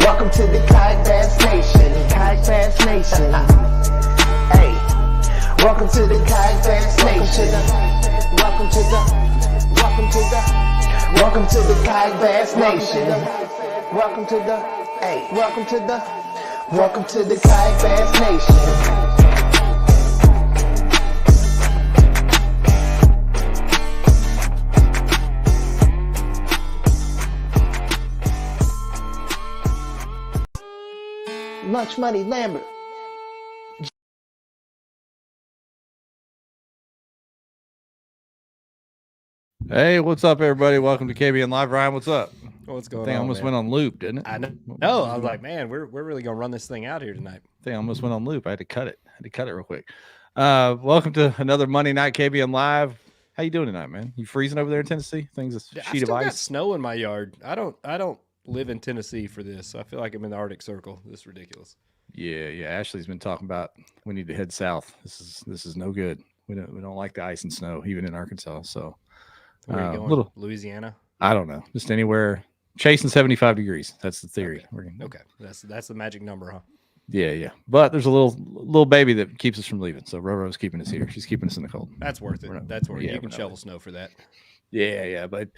Welcome to the Kayak Bass Nation. Kayak Bass Nation. Hey, welcome to the Kayak Bass Nation. Welcome to the Kayak Bass Nation. Welcome to the Kayak Bass Nation. Lunch Money Lambert. Hey, what's up, everybody? Welcome to KBN Live. Ryan, what's up? What's going on? I almost went on loop, didn't it? I know. No, I was like, man, we're really gonna run this thing out here tonight. I almost went on loop. I had to cut it. real quick. Welcome to another Monday night KBN Live. How you doing tonight, man? You freezing over there in Tennessee? Things a sheet of ice. Got snow in my yard. I don't live in Tennessee for this. I feel like I'm in the Arctic Circle. This is ridiculous. Yeah. Ashley's been talking about we need to head south. This is no good. We don't like the ice and snow, even in Arkansas. So where are you going? Louisiana? I don't know. Just anywhere chasing 75 degrees. That's the theory. Okay. That's the magic number, huh? Yeah. But there's a little baby that keeps us from leaving. So Roro's keeping us here. She's keeping us in the cold. That's worth it. That's worth it. You can shovel snow for that. Yeah. But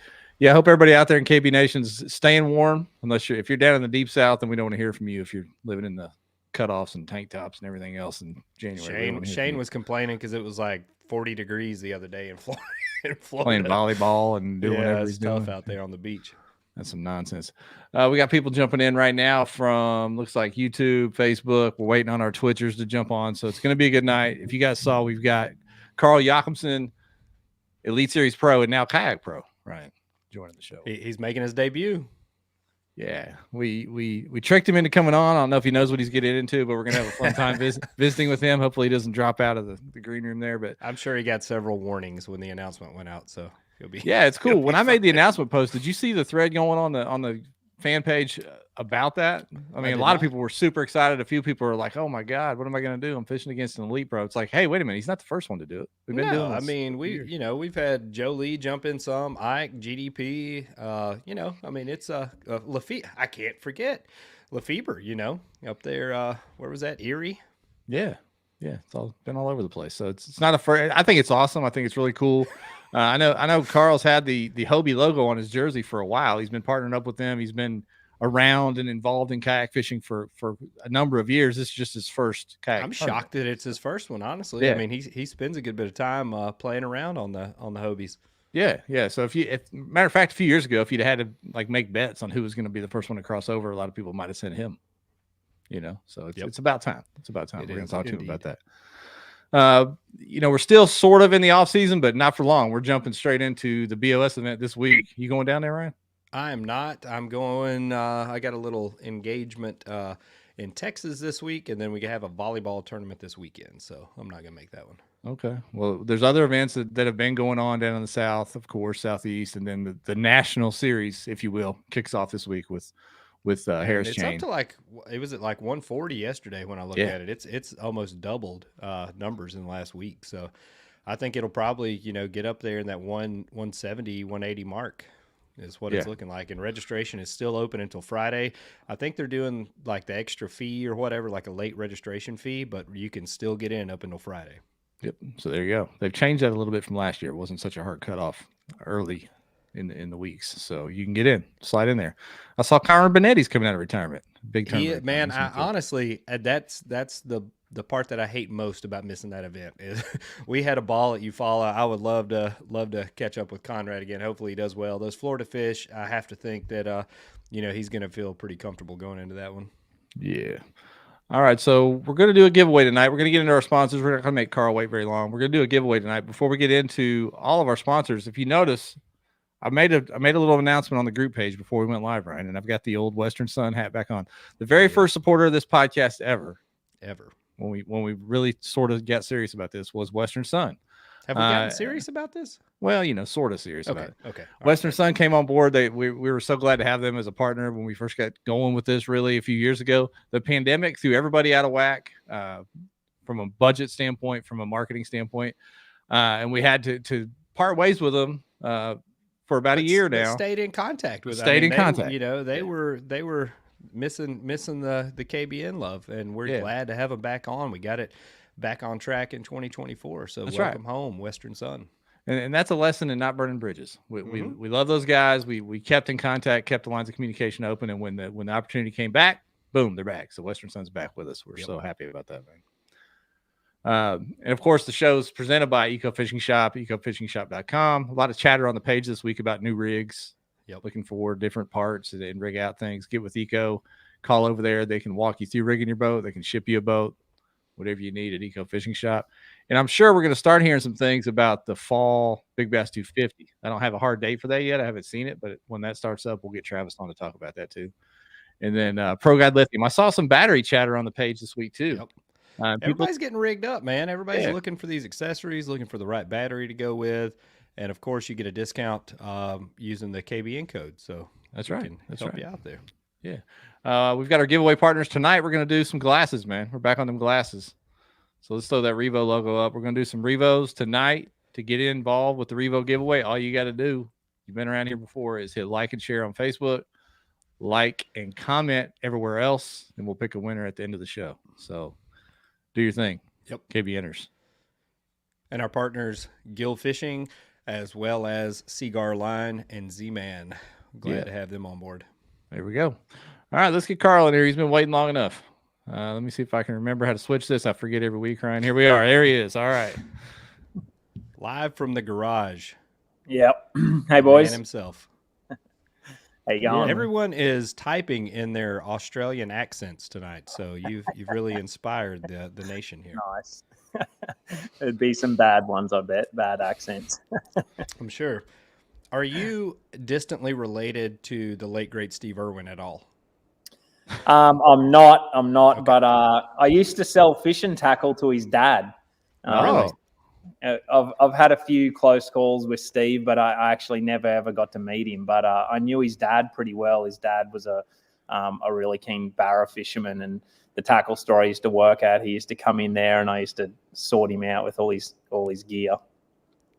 yeah, I hope everybody out there in KB Nation's staying warm. If you're down in the deep south, then we don't want to hear from you. If you're living in the cutoffs and tank tops and everything else in January. Shane was complaining because it was like 40 degrees the other day in Florida. Playing volleyball and doing whatever he's doing. Tough out there on the beach. That's some nonsense. We got people jumping in right now from looks like YouTube, Facebook. We're waiting on our Twitchers to jump on. So it's going to be a good night. If you guys saw, we've got Carl Jocumsen, Elite Series Pro, and now Kayak Pro, right, joining the show. He's making his debut. Yeah, we tricked him into coming on. I don't know if he knows what he's getting into, but we're gonna have a fun time visiting with him. Hopefully, he doesn't drop out of the green room there. But I'm sure he got several warnings when the announcement went out. So he'll be. Yeah, it's cool. When I made the announcement post, did you see the thread going on the fan page about that? I mean, a lot of people were super excited. A few people were like, "Oh my God, what am I going to do? I'm fishing against an elite pro." It's like, hey, wait a minute, he's not the first one to do it. We've been doing this. I mean, we've had Joe Lee jump in some, Ike, GDP. I mean, it's Lefebvre. I can't forget Lefebvre. Up there. Where was that? Erie. Yeah. It's all been all over the place. So it's not a first. I think it's awesome. I think it's really cool. I know Carl's had the Hobie logo on his jersey for a while. He's been partnering up with them. He's been around and involved in kayak fishing for a number of years. This is just his first kayak. I'm shocked that it's his first one, honestly. Yeah. I mean, he spends a good bit of time playing around on the Hobies. Yeah. So matter of fact, a few years ago, if you'd had to like make bets on who was going to be the first one to cross over, a lot of people might have sent him. So it's about time. It's about time. We're going to talk to him about that. We're still sort of in the off season, but not for long. We're jumping straight into the BOS event this week. You going down there, Ryan? I am not. I'm going. I got a little engagement in Texas this week, and then we have a volleyball tournament this weekend. So I'm not going to make that one. Okay. Well, there's other events that have been going on down in the south, of course, southeast, and then the national series, if you will, kicks off this week with Harris Chain. It's up to it was at 140 yesterday when I looked at it. It's almost doubled numbers in the last week. So I think it'll probably, get up there in that 170, 180 mark is what it's looking like. And registration is still open until Friday. I think they're doing the extra fee or whatever, like a late registration fee, but you can still get in up until Friday. Yep. So there you go. They've changed that a little bit from last year. It wasn't such a hard cutoff early in the weeks, so you can get in, slide in there. I saw Kyron Benetti's coming out of retirement. Big tournament. Man, honestly, that's the part that I hate most about missing that event is we had a ball at Eufaula. I would love to catch up with Conrad again. Hopefully he does well. Those Florida fish, I have to think that he's going to feel pretty comfortable going into that one. Yeah. All right, so we're going to do a giveaway tonight. We're going to get into our sponsors. We're not going to make Carl wait very long. We're going to do a giveaway tonight. Before we get into all of our sponsors, if you notice, I made a little announcement on the group page before we went live, Ryan, and I've got the old Western Sun hat back on. The very first supporter of this podcast ever, when we really sort of got serious about this, was Western Sun. Have we gotten serious about this? Well, sort of serious about it. Okay. Western Sun came on board. We were so glad to have them as a partner when we first got going with this, really, a few years ago. The pandemic threw everybody out of whack from a budget standpoint, from a marketing standpoint, and we had to part ways with them for about a year now. Stayed in contact with them. Stayed in contact. They were missing the KBN love, and we're glad to have them back on. We got it back on track in 2024. So welcome home, Western Sun. And that's a lesson in not burning bridges. We love those guys. We kept in contact, kept the lines of communication open, and when the opportunity came back, boom, they're back. So Western Sun's back with us. We're so happy about that, man. And of course, the show is presented by Eco Fishing Shop, ecofishingshop.com. A lot of chatter on the page this week about new rigs. Looking for different parts and rig out things. Get with Eco, call over there. They can walk you through rigging your boat. They can ship you a boat, whatever you need at Eco Fishing Shop. And I'm sure we're going to start hearing some things about the fall Big Bass 250. I don't have a hard date for that yet. I haven't seen it, but when that starts up, we'll get Travis on to talk about that too. And then Pro Guide Lithium. I saw some battery chatter on the page this week too. Everybody's getting rigged up, man. Everybody's looking for these accessories, looking for the right battery to go with. And of course, you get a discount using the KBN code. So that's right. That's help you out there. Yeah. We've got our giveaway partners tonight. We're going to do some glasses, man. We're back on them glasses. So let's throw that Revo logo up. We're going to do some Revos tonight. To get involved with the Revo giveaway, all you got to do, you've been around here before, is hit like and share on Facebook, like and comment everywhere else, and we'll pick a winner at the end of the show. So do your thing. KBNers. And our partners, Gill Fishing, as well as Seaguar Line and Z-Man. Glad to have them on board. There we go. All right, let's get Carl in here. He's been waiting long enough. Let me see if I can remember how to switch this. I forget every week, Ryan. Here we are. There he is. All right. Live from the garage. Yep. Hey, boys. Man himself. How you going? Everyone is typing in their Australian accents tonight, so you've really inspired the nation here. Nice. There'd be some bad ones, I bet. Bad accents. I'm sure. Are you distantly related to the late, great Steve Irwin at all? I'm not, Okay. but I used to sell fishing tackle to his dad. I've had a few close calls with Steve, but I actually never ever got to meet him. But I knew his dad pretty well. His dad was a really keen barra fisherman, and the tackle store I used to work at, he used to come in there, and I used to sort him out with all his gear.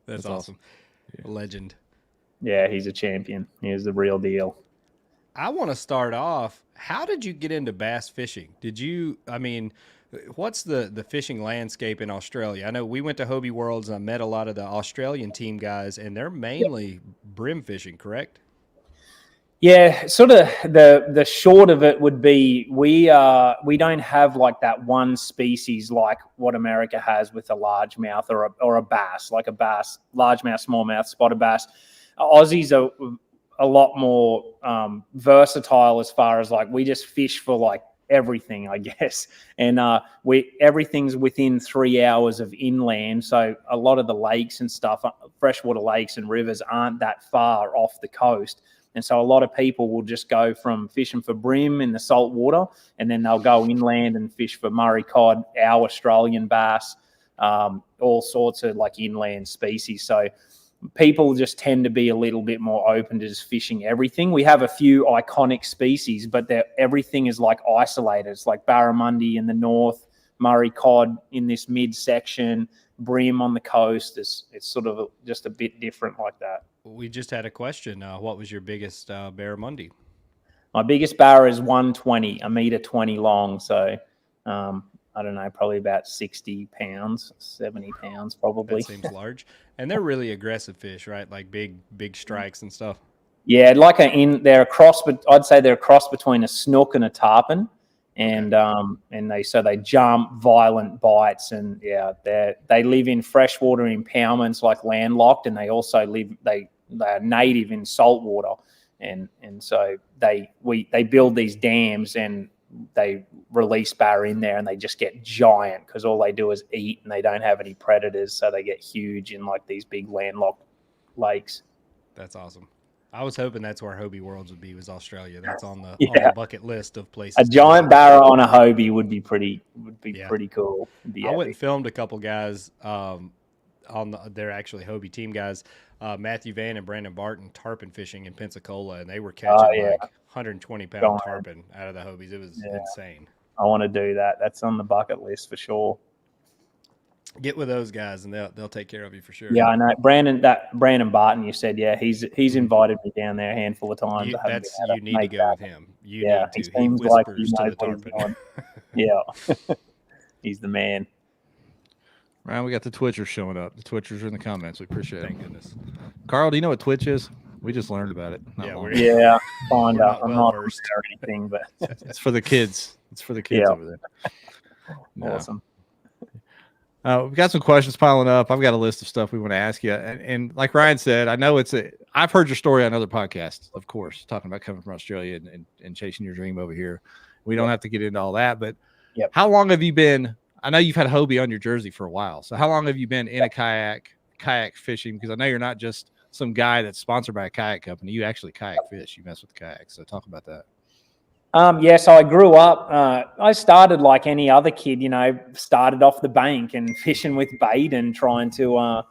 That's awesome. A legend. Yeah, he's a champion. He is the real deal. I want to start off. How did you get into bass fishing? What's the fishing landscape in Australia? I know we went to Hobie Worlds and I met a lot of the Australian team guys, and they're mainly brim fishing, correct? Yeah, sort of the short of it would be we don't have like that one species like what America has with a largemouth or a bass, like a bass, largemouth, smallmouth, spotted bass. Aussies are a lot more versatile as far as like we just fish for like everything, I guess. And everything's within 3 hours of inland. So a lot of the lakes and stuff, freshwater lakes and rivers aren't that far off the coast. And so a lot of people will just go from fishing for brim in the salt water, and then they'll go inland and fish for Murray cod, our Australian bass, all sorts of like inland species. So people just tend to be a little bit more open to just fishing everything. We have a few iconic species, but everything is like isolated. It's like barramundi in the north, Murray cod in this midsection, brim on the coast. It's sort of just a bit different like that. We just had a question. What was your biggest barramundi? My biggest barra is 120, 1.20 meters long. So I don't know, probably about 60 pounds, 70 pounds probably. That seems large. And they're really aggressive fish, right? Like big strikes and stuff. Yeah, like they're a cross, but I'd say they're a cross between a snook and a tarpon. And they jump, violent bites, and yeah, they live in freshwater impoundments like landlocked, and they also they are native in saltwater, and so they build these dams and they release barra in there, and they just get giant because all they do is eat, and they don't have any predators, so they get huge in like these big landlocked lakes. That's awesome. I was hoping that's where Hobie Worlds would be, was Australia. That's on the bucket list of places. A giant barra on a Hobie would be pretty cool. I went and filmed a couple guys they're actually Hobie team guys, Matthew Van and Brandon Barton tarpon fishing in Pensacola, and they were catching like 120-pound tarpon out of the Hobies. It was insane. I want to do that. That's on the bucket list for sure. Get with those guys, and they'll take care of you for sure. Yeah, I know. Brandon Barton, you said, yeah, he's invited me down there a handful of times. You need to go with him. You need to. He He like he whispers to knows the what he's tarpon. doing. Yeah, he's the man. Ryan, we got the Twitchers showing up. The Twitchers are in the comments. We appreciate it. Thank goodness. Carl, do you know what Twitch is? We just learned about it. Yeah, kind We're of. not I'm well not versed. or anything, but It's for the kids. It's for the kids Yeah. over there. No. awesome. We've got some questions piling up. I've got a list of stuff we want to ask you. And like Ryan said, I know I've heard your story on other podcasts, of course, talking about coming from Australia and chasing your dream over here. We don't have to get into all that, but Yep. How long have you been? I know you've had Hobie on your jersey for a while. So how long have you been in a kayak fishing? Because I know you're not just some guy that's sponsored by a kayak company. You actually kayak fish. You mess with kayaks. So talk about that. So I grew up, I started like any other kid, started off the bank and fishing with bait and trying to,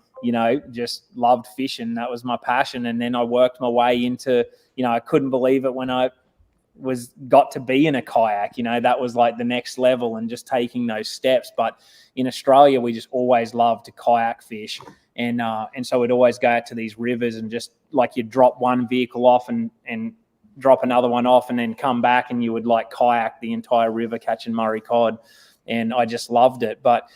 just loved fishing. That was my passion. And then I worked my way into, I couldn't believe it when I got to be in a kayak, that was like the next level and just taking those steps. But in Australia, we just always loved to kayak fish. And so we'd always go out to these rivers and just like you'd drop one vehicle off and drop another one off and then come back and you would like kayak the entire river catching Murray cod. And I just loved it. But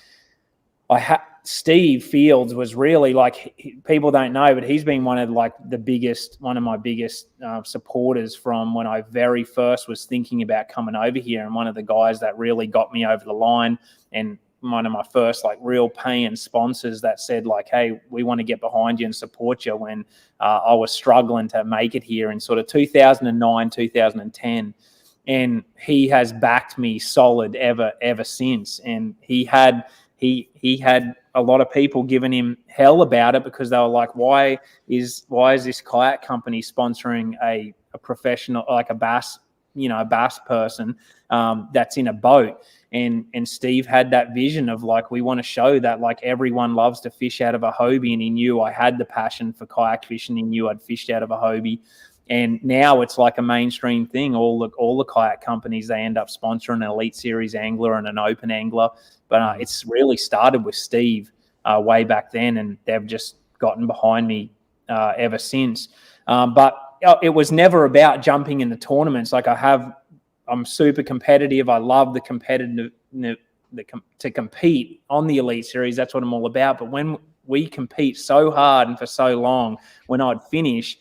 Steve Fields was really like, people don't know, but he's been one of my biggest supporters from when I very first was thinking about coming over here, and one of the guys that really got me over the line, and one of my first like real paying sponsors that said like, hey, we want to get behind you and support you when I was struggling to make it here in sort of 2009, 2010. And he has backed me solid ever since. And he had a lot of people giving him hell about it because they were like, why is this kayak company sponsoring a professional, like a bass person that's in a boat? And Steve had that vision of like, we want to show that like everyone loves to fish out of a Hobie, and he knew I had the passion for kayak fishing. He knew I'd fished out of a Hobie. And now it's like a mainstream thing. All the kayak companies, they end up sponsoring an Elite Series angler and an Open angler. But it's really started with Steve way back then, and they've just gotten behind me ever since. But it was never about jumping in the tournaments. Like I'm super competitive. I love the competitive to compete on the Elite Series. That's what I'm all about. But when we compete so hard and for so long, when I'd finish,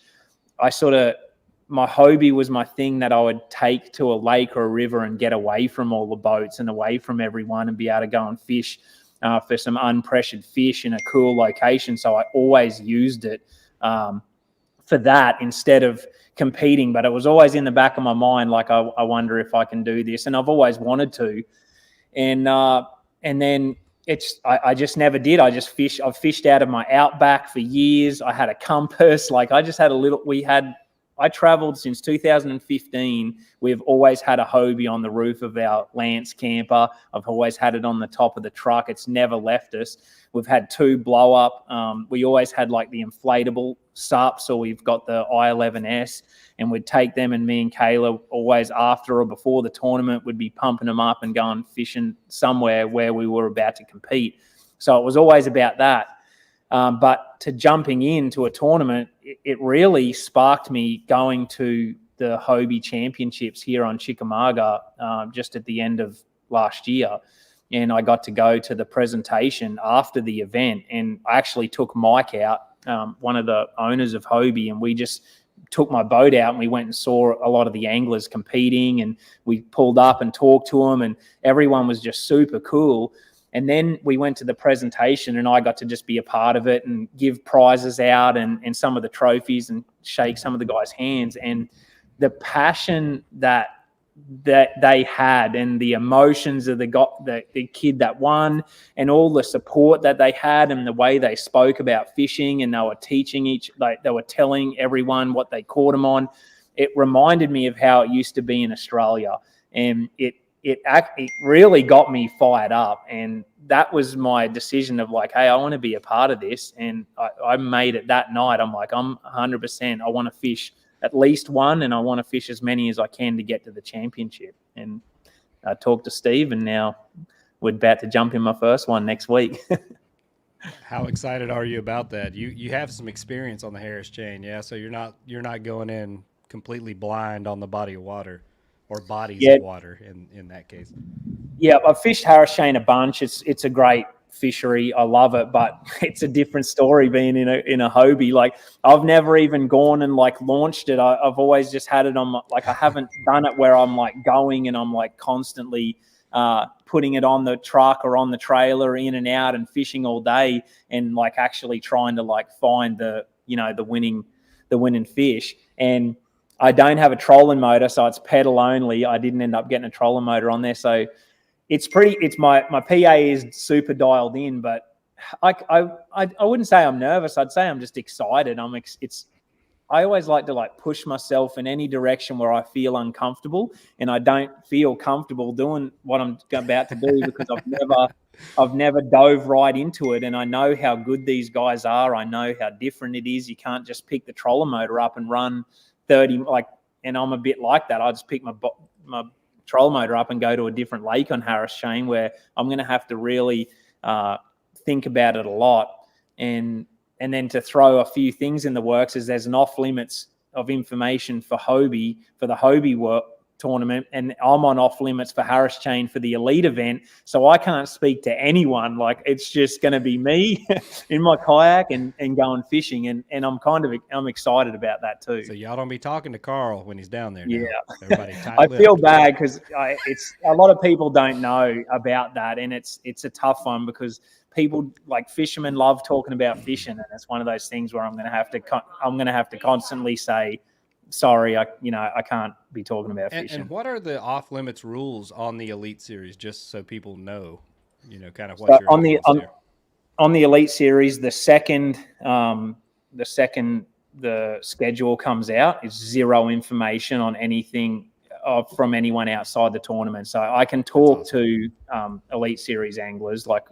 my Hobie was my thing that I would take to a lake or a river and get away from all the boats and away from everyone and be able to go and fish for some unpressured fish in a cool location. So I always used it for that instead of competing. But it was always in the back of my mind, like, I wonder if I can do this. And I've always wanted to. And then I just never did. I've fished out of my Outback for years. I had a compass. Like I just had I traveled since 2015. We've always had a Hobie on the roof of our Lance camper. I've always had it on the top of the truck. It's never left us. We've had 2 blow up. We always had like the inflatable SUP. So we've got the I11S, and we'd take them, and me and Kayla always after or before the tournament would be pumping them up and going fishing somewhere where we were about to compete. So it was always about that. But to jumping into a tournament, it really sparked me going to the Hobie Championships here on Chickamauga just at the end of last year. And I got to go to the presentation after the event. And I actually took Mike out, one of the owners of Hobie, and we just took my boat out and we went and saw a lot of the anglers competing, and we pulled up and talked to them, and everyone was just super cool. And then we went to the presentation, and I got to just be a part of it and give prizes out and some of the trophies and shake some of the guys' hands. And the passion that they had and the emotions of the kid that won, and all the support that they had, and the way they spoke about fishing, and they were teaching they were telling everyone what they caught them on. It reminded me of how it used to be in Australia, and it really got me fired up. And that was my decision of like, hey, I want to be a part of this. And I made it that night. I'm like, I'm 100%. I want to fish at least one, and I want to fish as many as I can to get to the championship. And I talked to Steve, and now we're about to jump in my first one next week. How excited are you about that? You have some experience on the Harris chain, yeah. So you're not going in completely blind on the body of water, or bodies of water in that case. Yeah, I've fished Harris chain a bunch. It's a great fishery. I love it, but it's a different story being in a Hobie. Like, I've never even gone and like launched it. I've always just had it on my, like, I haven't done it where I'm like going and I'm like constantly putting it on the truck or on the trailer, in and out, and fishing all day, and like actually trying to like find the winning fish. And I don't have a trolling motor, so it's pedal only. I didn't end up getting a trolling motor on there, so it's my PA is super dialed in, but I wouldn't say I'm nervous. I'd say I'm just excited. I always like to like push myself in any direction where I feel uncomfortable, and I don't feel comfortable doing what I'm about to do because I've never dove right into it, and I know how good these guys are. I know how different it is. You can't just pick the trolling motor up and run 30 and I'm a bit like that. I just pick my troll motor up and go to a different lake on Harris chain where I'm going to have to really think about it a lot. And then to throw a few things in the works is there's an off limits of information for the Hobie tournament, and I'm on off limits for Harris chain for the elite event, so I can't speak to anyone. Like, it's just going to be me in my kayak and going fishing, and I'm excited about that too. So y'all don't be talking to Carl when he's down there now. Yeah, everybody I feel bad because it's a lot of people don't know about that, and it's a tough one because people like fishermen love talking about fishing, and it's one of those things where I'm going to have to constantly say, sorry, I can't be talking about fishing. And what are the off limits rules on the Elite Series, just so people know, kind of what you're on the Elite Series, the second the schedule comes out, is zero information on anything from anyone outside the tournament. So I can talk to Elite Series anglers like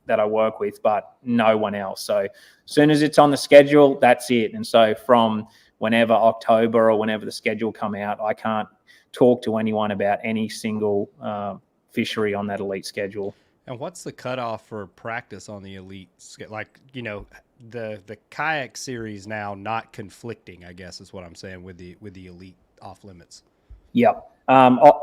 that I work with, but no one else. So as soon as it's on the schedule, that's it. And so from whenever October or whenever the schedule come out, I can't talk to anyone about any single fishery on that elite schedule. And what's the cutoff for practice on the elite? Like, the kayak series now not conflicting, I guess is what I'm saying, with the elite off limits. Yep.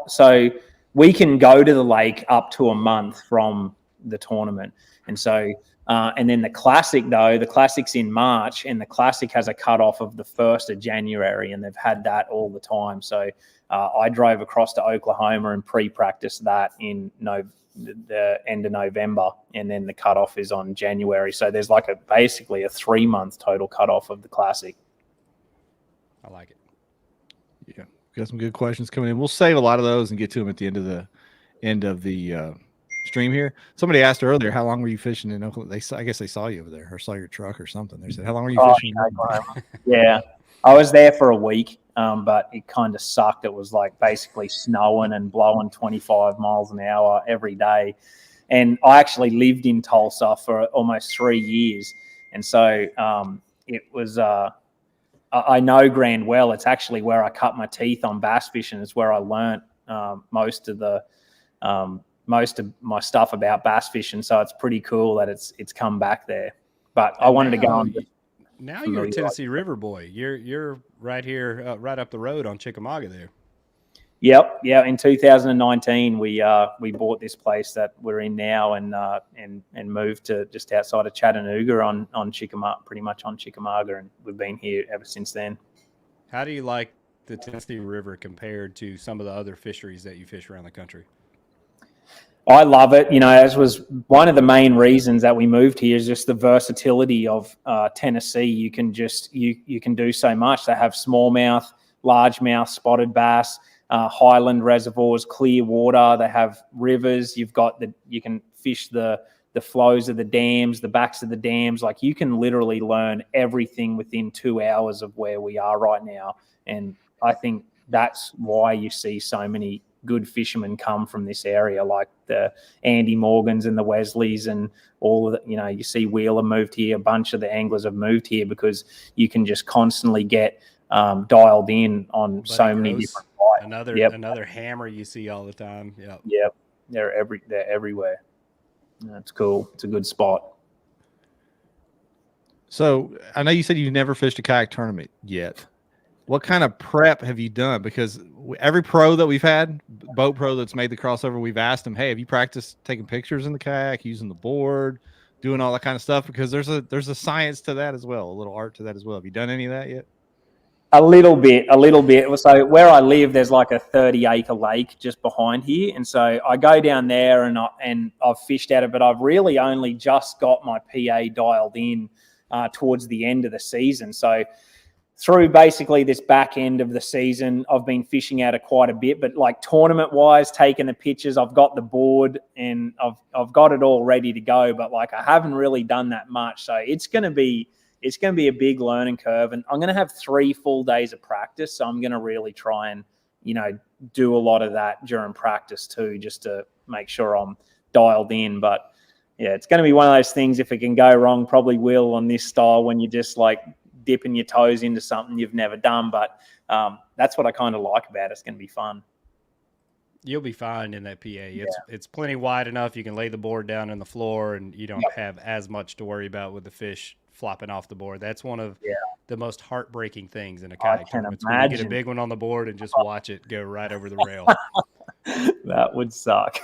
So we can go to the lake up to a month from the tournament. And so and then the classic's in March, and the classic has a cutoff of the 1st of January, and they've had that all the time. So I drove across to Oklahoma and pre-practiced that in the end of November, and then the cutoff is on January. So there's like basically a 3-month total cutoff of the classic. I like it. Yeah, we got some good questions coming in. We'll save a lot of those and get to them at the end of the stream here. Somebody asked earlier, how long were you fishing in Oklahoma? I guess they saw you over there or saw your truck or something. They said, how long were you fishing? Yeah, I was there for a week, but it kind of sucked. It was like basically snowing and blowing 25 miles an hour every day. And I actually lived in Tulsa for almost 3 years. And so it was, I know Grand well. It's actually where I cut my teeth on bass fishing. It's where I learned most of my stuff about bass fishing. So it's pretty cool that it's come back there. But I wanted to go on. Now you're a Tennessee River boy. You're right here, right up the road on Chickamauga there. Yep. Yeah. In 2019, we bought this place that we're in now, and moved to just outside of Chattanooga on Chickamauga, pretty much on Chickamauga, and we've been here ever since then. How do you like the Tennessee River compared to some of the other fisheries that you fish around the country? I love it. As was one of the main reasons that we moved here, is just the versatility of Tennessee. You can do so much. They have smallmouth, largemouth, spotted bass, highland reservoirs, clear water. They have rivers. You can fish the flows of the dams, the backs of the dams. Like, you can literally learn everything within 2 hours of where we are right now. And I think that's why you see so many good fishermen come from this area, like the Andy Morgans and the Wesleys and all of the, you see Wheeler moved here. A bunch of the anglers have moved here because you can just constantly get dialed in on so many different bites. Another hammer you see all the time. Yep. They're everywhere. That's cool. It's a good spot. So I know you said you've never fished a kayak tournament yet. What kind of prep have you done? Because every pro that we've had, boat pro that's made the crossover, we've asked them, hey, have you practiced taking pictures in the kayak, using the board, doing all that kind of stuff? Because there's a science to that as well, a little art to that as well. Have you done any of that yet? A little bit. So where I live, there's like a 30-acre lake just behind here, and so I go down there and I've fished at it, but I've really only just got my PA dialed in towards the end of the season. So through basically this back end of the season, I've been fishing at it quite a bit, but like tournament wise, taking the pictures, I've got the board and I've got it all ready to go, but like I haven't really done that much. So it's going to be a big learning curve, and I'm going to have 3 full days of practice. So I'm going to really try and, do a lot of that during practice too, just to make sure I'm dialed in. But yeah, it's going to be one of those things. If it can go wrong, probably will on this style when you're just like dipping your toes into something you've never done. But that's what I kind of like about it. It's going to be fun. You'll be fine in that PA. It's plenty wide enough. You can lay the board down on the floor, and you don't have as much to worry about with the fish flopping off the board. That's one of the most heartbreaking things in a kayak tournament. When you get a big one on the board and just watch it go right over the rail. That would suck.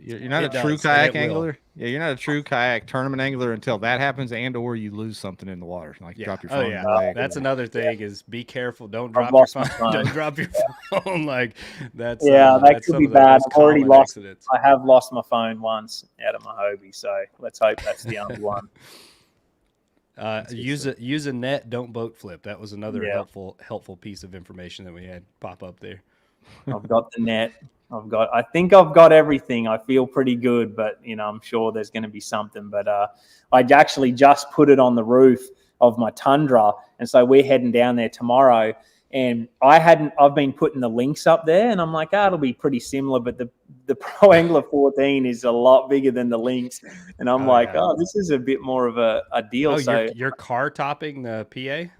You're not a true kayak angler. Yeah, you're not a true kayak tournament angler until that happens, and or you lose something in the water, like drop your phone. Oh yeah, that's another thing. Is be careful. Don't drop your phone. Don't drop your phone. Like that's that could be bad. I've already lost. Accidents. I have lost my phone once out of my Hobie, so let's hope that's the only one. Use a net. Don't boat flip. That was another helpful piece of information that we had pop up there. I've got the net. I think I've got everything. I feel pretty good, but I'm sure there's going to be something. But I actually just put it on the roof of my Tundra, and so we're heading down there tomorrow. And I've been putting the links up there, and I'm like, it'll be pretty similar. But the Pro Angler 14 is a lot bigger than the links, and I'm this is a bit more of a deal. Oh, so you're car topping the PA?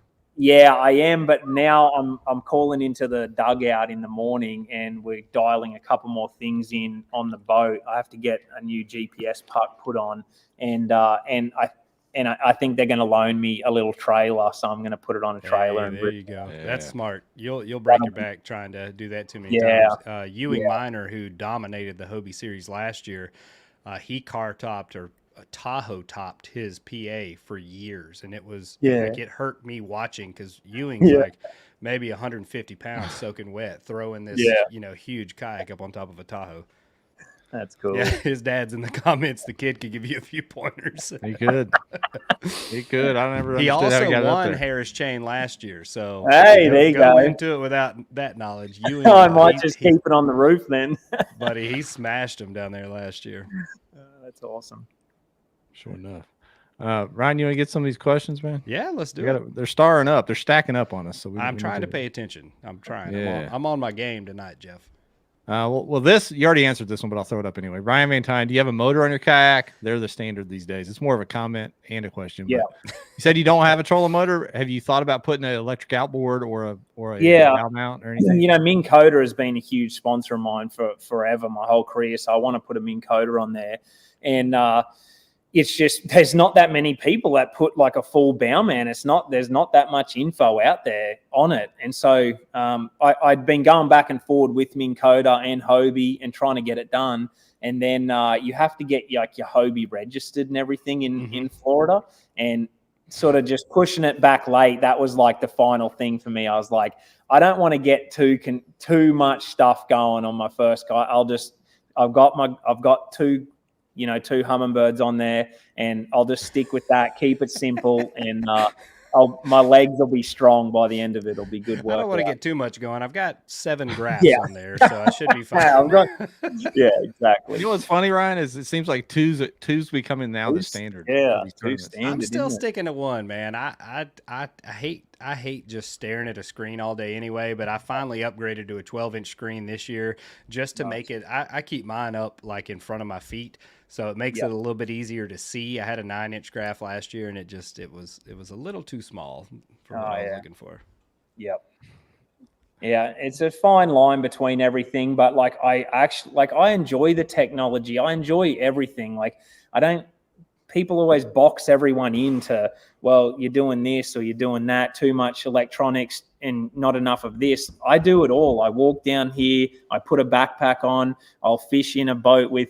Yeah, I am, but now I'm calling into the dugout in the morning, and we're dialing a couple more things in on the boat. I have to get a new GPS puck put on, and I think they're going to loan me a little trailer, so I'm going to put it on a trailer. There you go. Yeah. That's smart. You'll break your back trying to do that too many times. Ewing Minor, who dominated the Hobie Series last year, he car topped or Tahoe topped his PA for years, and it was like it hurt me watching because Ewing's like maybe 150 pounds soaking wet throwing this huge kayak up on top of a Tahoe. That's cool. Yeah, his dad's in the comments. The kid could give you a few pointers. He could. I never. He also how he got won Harris Chain last year. So hey, there you go. Into it without that knowledge. I might just keep it on the roof then. Buddy, he smashed him down there last year. That's awesome. Sure enough. Ryan, you want to get some of these questions, man? Yeah, let's do it. They're starring up. They're stacking up on us. So I'm trying to pay attention. I'm trying. Yeah. I'm on my game tonight, Jeff. Well, this you already answered this one, but I'll throw it up anyway. Ryan Van do you have a motor on your kayak? They're the standard these days. It's more of a comment and a question. Yeah. You said you don't have a trolling motor. Have you thought about putting an electric outboard or a bow mount or anything? Minn Kota has been a huge sponsor of mine for forever, my whole career. So I want to put a Minn Kota on there, and it's just there's not that many people that put like a full bow man. There's not that much info out there on it, and so I'd been going back and forward with Minn Kota and Hobie and trying to get it done, and then you have to get your Hobie registered and everything in Florida, and sort of just pushing it back late. That was like the final thing for me. I was like, I don't want to get too much stuff going on my first guy. I've got two hummingbirds on there, and I'll just stick with that, keep it simple, and my legs will be strong by the end of it. It'll be good work. I don't want to get too much going. I've got 7 graphs on there, so I should be fine. Yeah, exactly. You know what's funny, Ryan, is it seems like two's becoming now the standard. Yeah, I'm still sticking to 1, man. I hate just staring at a screen all day anyway, but I finally upgraded to a 12-inch screen this year just to make it. I keep mine up like in front of my feet, so it makes it a little bit easier to see. I had a 9-inch graph last year, and it was a little too small for what I was looking for. Yep. Yeah, it's a fine line between everything, but like I enjoy the technology. I enjoy everything. Like I don't people always box everyone into, well, you're doing this or you're doing that, too much electronics and not enough of this. I do it all. I walk down here, I put a backpack on, I'll fish in a boat with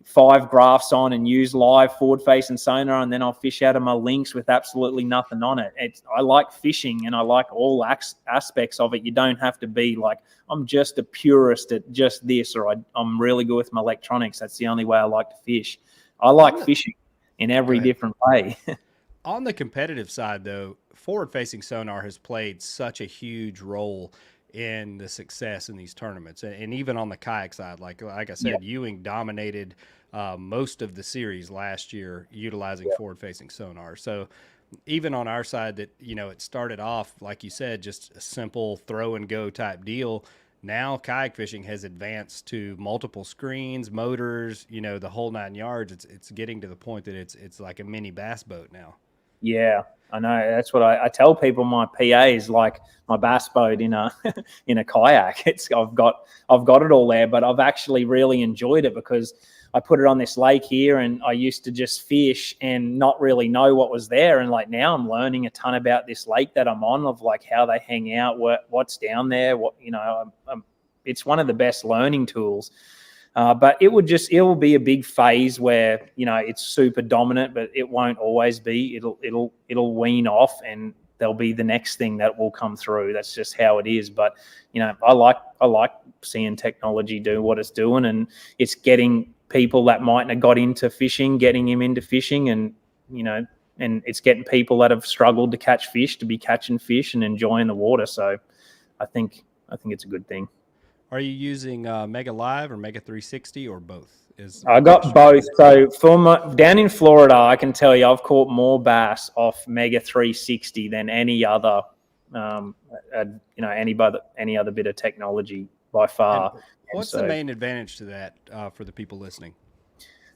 5 graphs on and use live forward facing sonar, and then I'll fish out of my links with absolutely nothing on it. I like fishing and I like all aspects of it. You don't have to be like, I'm just a purist at just this, or I'm really good with my electronics. That's the only way I like to fish. I like fishing in every different way. On the competitive side, though, forward-facing sonar has played such a huge role in the success in these tournaments, and even on the kayak side, like I said, Ewing dominated most of the series last year utilizing forward-facing sonar. So even on our side, that it started off, like you said, just a simple throw and go type deal. Now kayak fishing has advanced to multiple screens, motors, the whole 9 yards. It's getting to the point that it's like a mini bass boat now. Yeah, I know. That's what I tell people. My PA is like my bass boat in a in a kayak. I've got it all there, but I've actually really enjoyed it because I put it on this lake here, and I used to just fish and not really know what was there. And like now, I'm learning a ton about this lake that I'm on, of like how they hang out, what's down there. It's one of the best learning tools. But it will be a big phase where it's super dominant, but it won't always be. It'll wean off, and there'll be the next thing that will come through. That's just how it is. But I like seeing technology do what it's doing, and it's getting people that mightn't have got into fishing, getting him into fishing, and and it's getting people that have struggled to catch fish to be catching fish and enjoying the water. So I think it's a good thing. Are you using Mega Live or Mega 360 or both? I got both. So down in Florida, I can tell you I've caught more bass off Mega 360 than any other, any other bit of technology by far. And what's the main advantage to that for the people listening?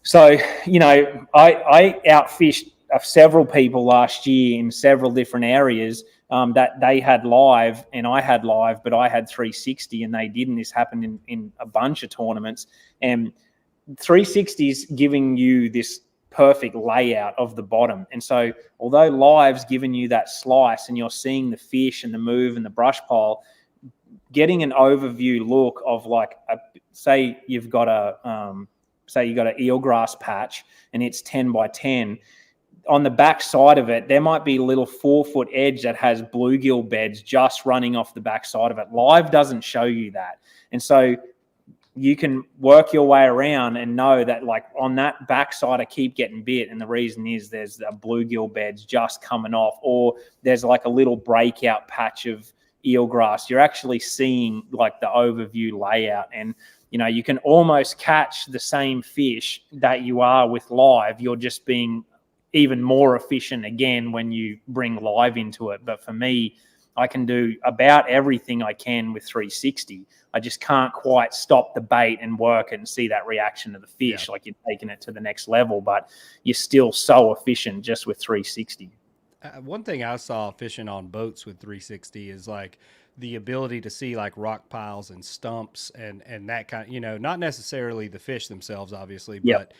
So I outfished several people last year in several different areas. That they had live and I had live, but I had 360 and they didn't. This happened in a bunch of tournaments, and 360 is giving you this perfect layout of the bottom. And so although live's giving you that slice and you're seeing the fish and the move and the brush pile, getting an overview look of like say you've got an eelgrass patch and it's 10 by 10. On the back side of it, there might be a little 4-foot edge that has bluegill beds just running off the back side of it. Live doesn't show you that. And so you can work your way around and know that like on that backside, I keep getting bit. And the reason is there's a bluegill beds just coming off, or there's like a little breakout patch of eelgrass. You're actually seeing like the overview layout, and you can almost catch the same fish that you are with live. You're just being even more efficient again when you bring live into it. But for me, I can do about everything I can with 360. I just can't quite stop the bait and work it and see that reaction of the fish. Like you're taking it to the next level, but you're still so efficient just with 360. One thing I saw fishing on boats with 360 is like the ability to see like rock piles and stumps and that kind of, not necessarily the fish themselves, obviously, but,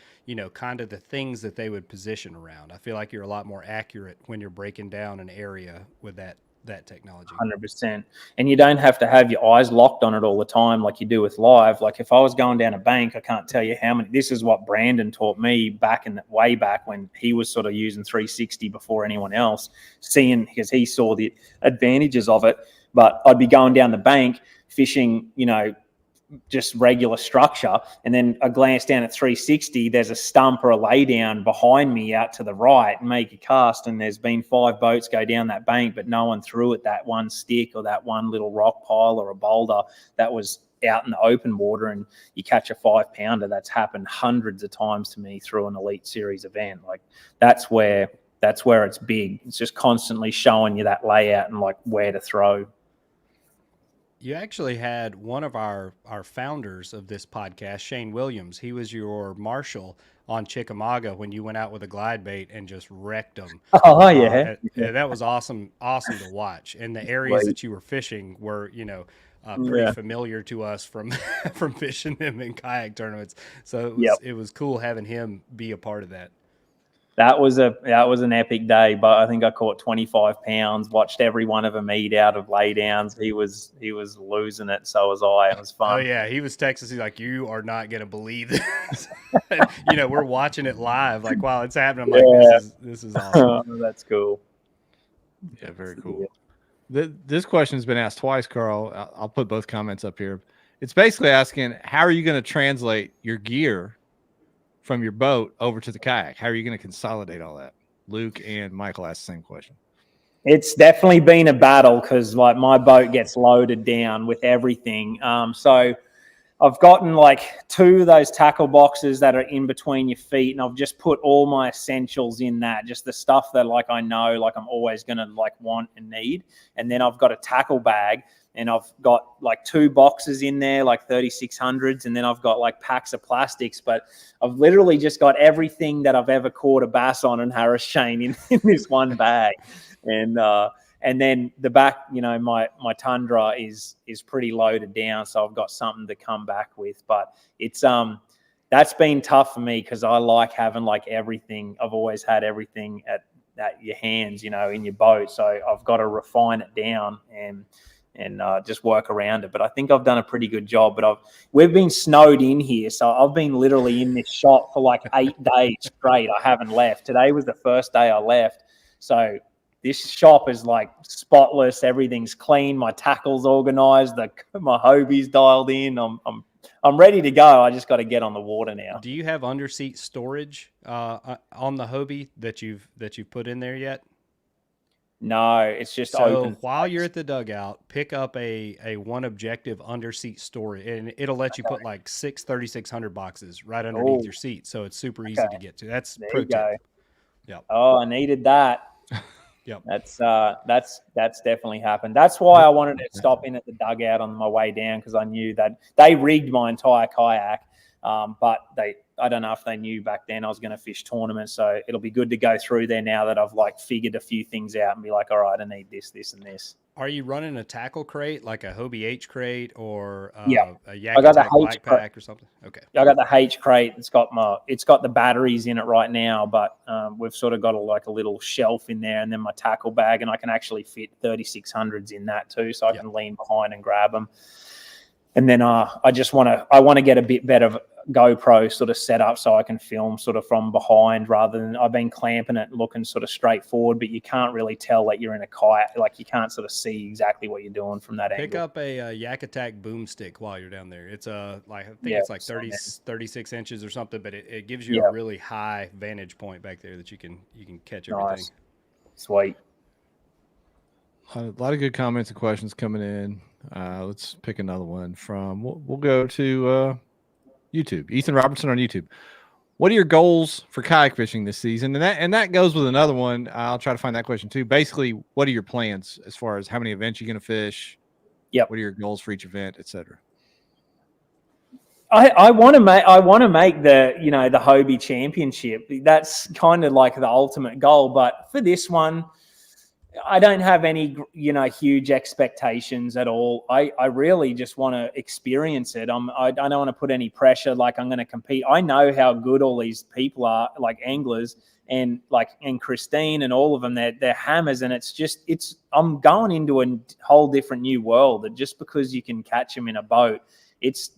kind of the things that they would position around. I feel like you're a lot more accurate when you're breaking down an area with that technology. 100%. And you don't have to have your eyes locked on it all the time like you do with live. Like if I was going down a bank, I can't tell you how many. This is what Brandon taught me way back when he was sort of using 360 before anyone else, because he saw the advantages of it. But I'd be going down the bank fishing, just regular structure, and then I glance down at 360, there's a stump or a laydown behind me out to the right, and make a cast, and there's been 5 boats go down that bank, but no one threw at that one stick or that one little rock pile or a boulder that was out in the open water, and you catch a 5-pounder. That's happened hundreds of times to me through an Elite Series event. Like that's where it's big. It's just constantly showing you that layout and like where to throw. You actually had one of our founders of this podcast, Shane Williams. He was your marshal on Chickamauga when you went out with a glide bait and just wrecked them. Oh yeah. That was awesome to watch. And the areas that you were fishing were, pretty familiar to us from from fishing them in kayak tournaments. So it was cool having him be a part of that. That was an epic day, but I think I caught 25 pounds, watched every one of them eat out of laydowns. He was losing it. So was I. It was fun. Oh yeah. He was texting. He's like, you are not going to believe this. We're watching it live. Like, while it's happening, I'm like, this is awesome. That's cool. Yeah. Very cool. This question has been asked twice, Carl. I'll put both comments up here. It's basically asking, how are you going to translate your gear from your boat over to the kayak? How are you going to consolidate all that? Luke and Michael asked the same question. It's definitely been a battle because like my boat gets loaded down with everything. So I've gotten like 2 of those tackle boxes that are in between your feet, and I've just put all my essentials in that, just the stuff that like I know like I'm always going to like want and need. And then I've got a tackle bag, and I've got like 2 boxes in there, like 3600s. And then I've got like packs of plastics, but I've literally just got everything that I've ever caught a bass on and Harris Chain in this one bag. And then the back, my Tundra is pretty loaded down. So I've got something to come back with, but it's, that's been tough for me because I like having like everything. I've always had everything at your hands, in your boat. So I've got to refine it down and just work around it. But I think I've done a pretty good job. But we've been snowed in here, so I've been literally in this shop for like 8 days straight. I haven't left. Today was the first day I left. So this shop is like spotless. Everything's clean. My tackle's organized. My Hobie's dialed in. I'm ready to go. I just got to get on the water now. Do you have underseat storage on the Hobie that you've put in there yet? No, it's just so open. While you're at the dugout, pick up a one objective underseat storage, and it'll let you put like 6 3600 boxes right underneath your seat, so it's super easy to get to. That's there pro you go. tip. Yep. Oh, I needed that. Yep. That's definitely happened. That's why I wanted to stop in at the dugout on my way down, because I knew that they rigged my entire kayak. But I don't know if they knew back then I was going to fish tournaments. So it'll be good to go through there now that I've like figured a few things out and be like, all right, I need this, this, and this. Are you running a tackle crate, like a Hobie H crate or a I got the Black Pack or something? Okay. I got the H crate. It's got the batteries in it right now, but we've sort of got a little shelf in there, and then my tackle bag, and I can actually fit 3600s in that too, so I can lean behind and grab them. And then I want to get a bit better GoPro sort of set up so I can film sort of from behind, rather than I've been clamping it looking sort of straight forward, but you can't really tell that you're in a kayak. Like you can't sort of see exactly what you're doing from that angle. Pick up a Yak Attack boom stick while you're down there. It's it's like 36 inches or something, but it gives you a really high vantage point back there that you can catch everything. Nice. Sweet. A lot of good comments and questions coming in. Let's pick another one from. We'll go to YouTube. Ethan Robertson on YouTube. What are your goals for kayak fishing this season? And that goes with another one. I'll try to find that question too. Basically, what are your plans as far as how many events you're going to fish? Yep. What are your goals for each event, etc.? I want to make the the Hobie Championship. That's kind of like the ultimate goal. But for this one, I don't have any, huge expectations at all. I really just want to experience it. I don't want to put any pressure like I'm going to compete. I know how good all these people are, like anglers and Christine and all of them. They're hammers, and I'm going into a whole different new world. And just because you can catch them in a boat, it's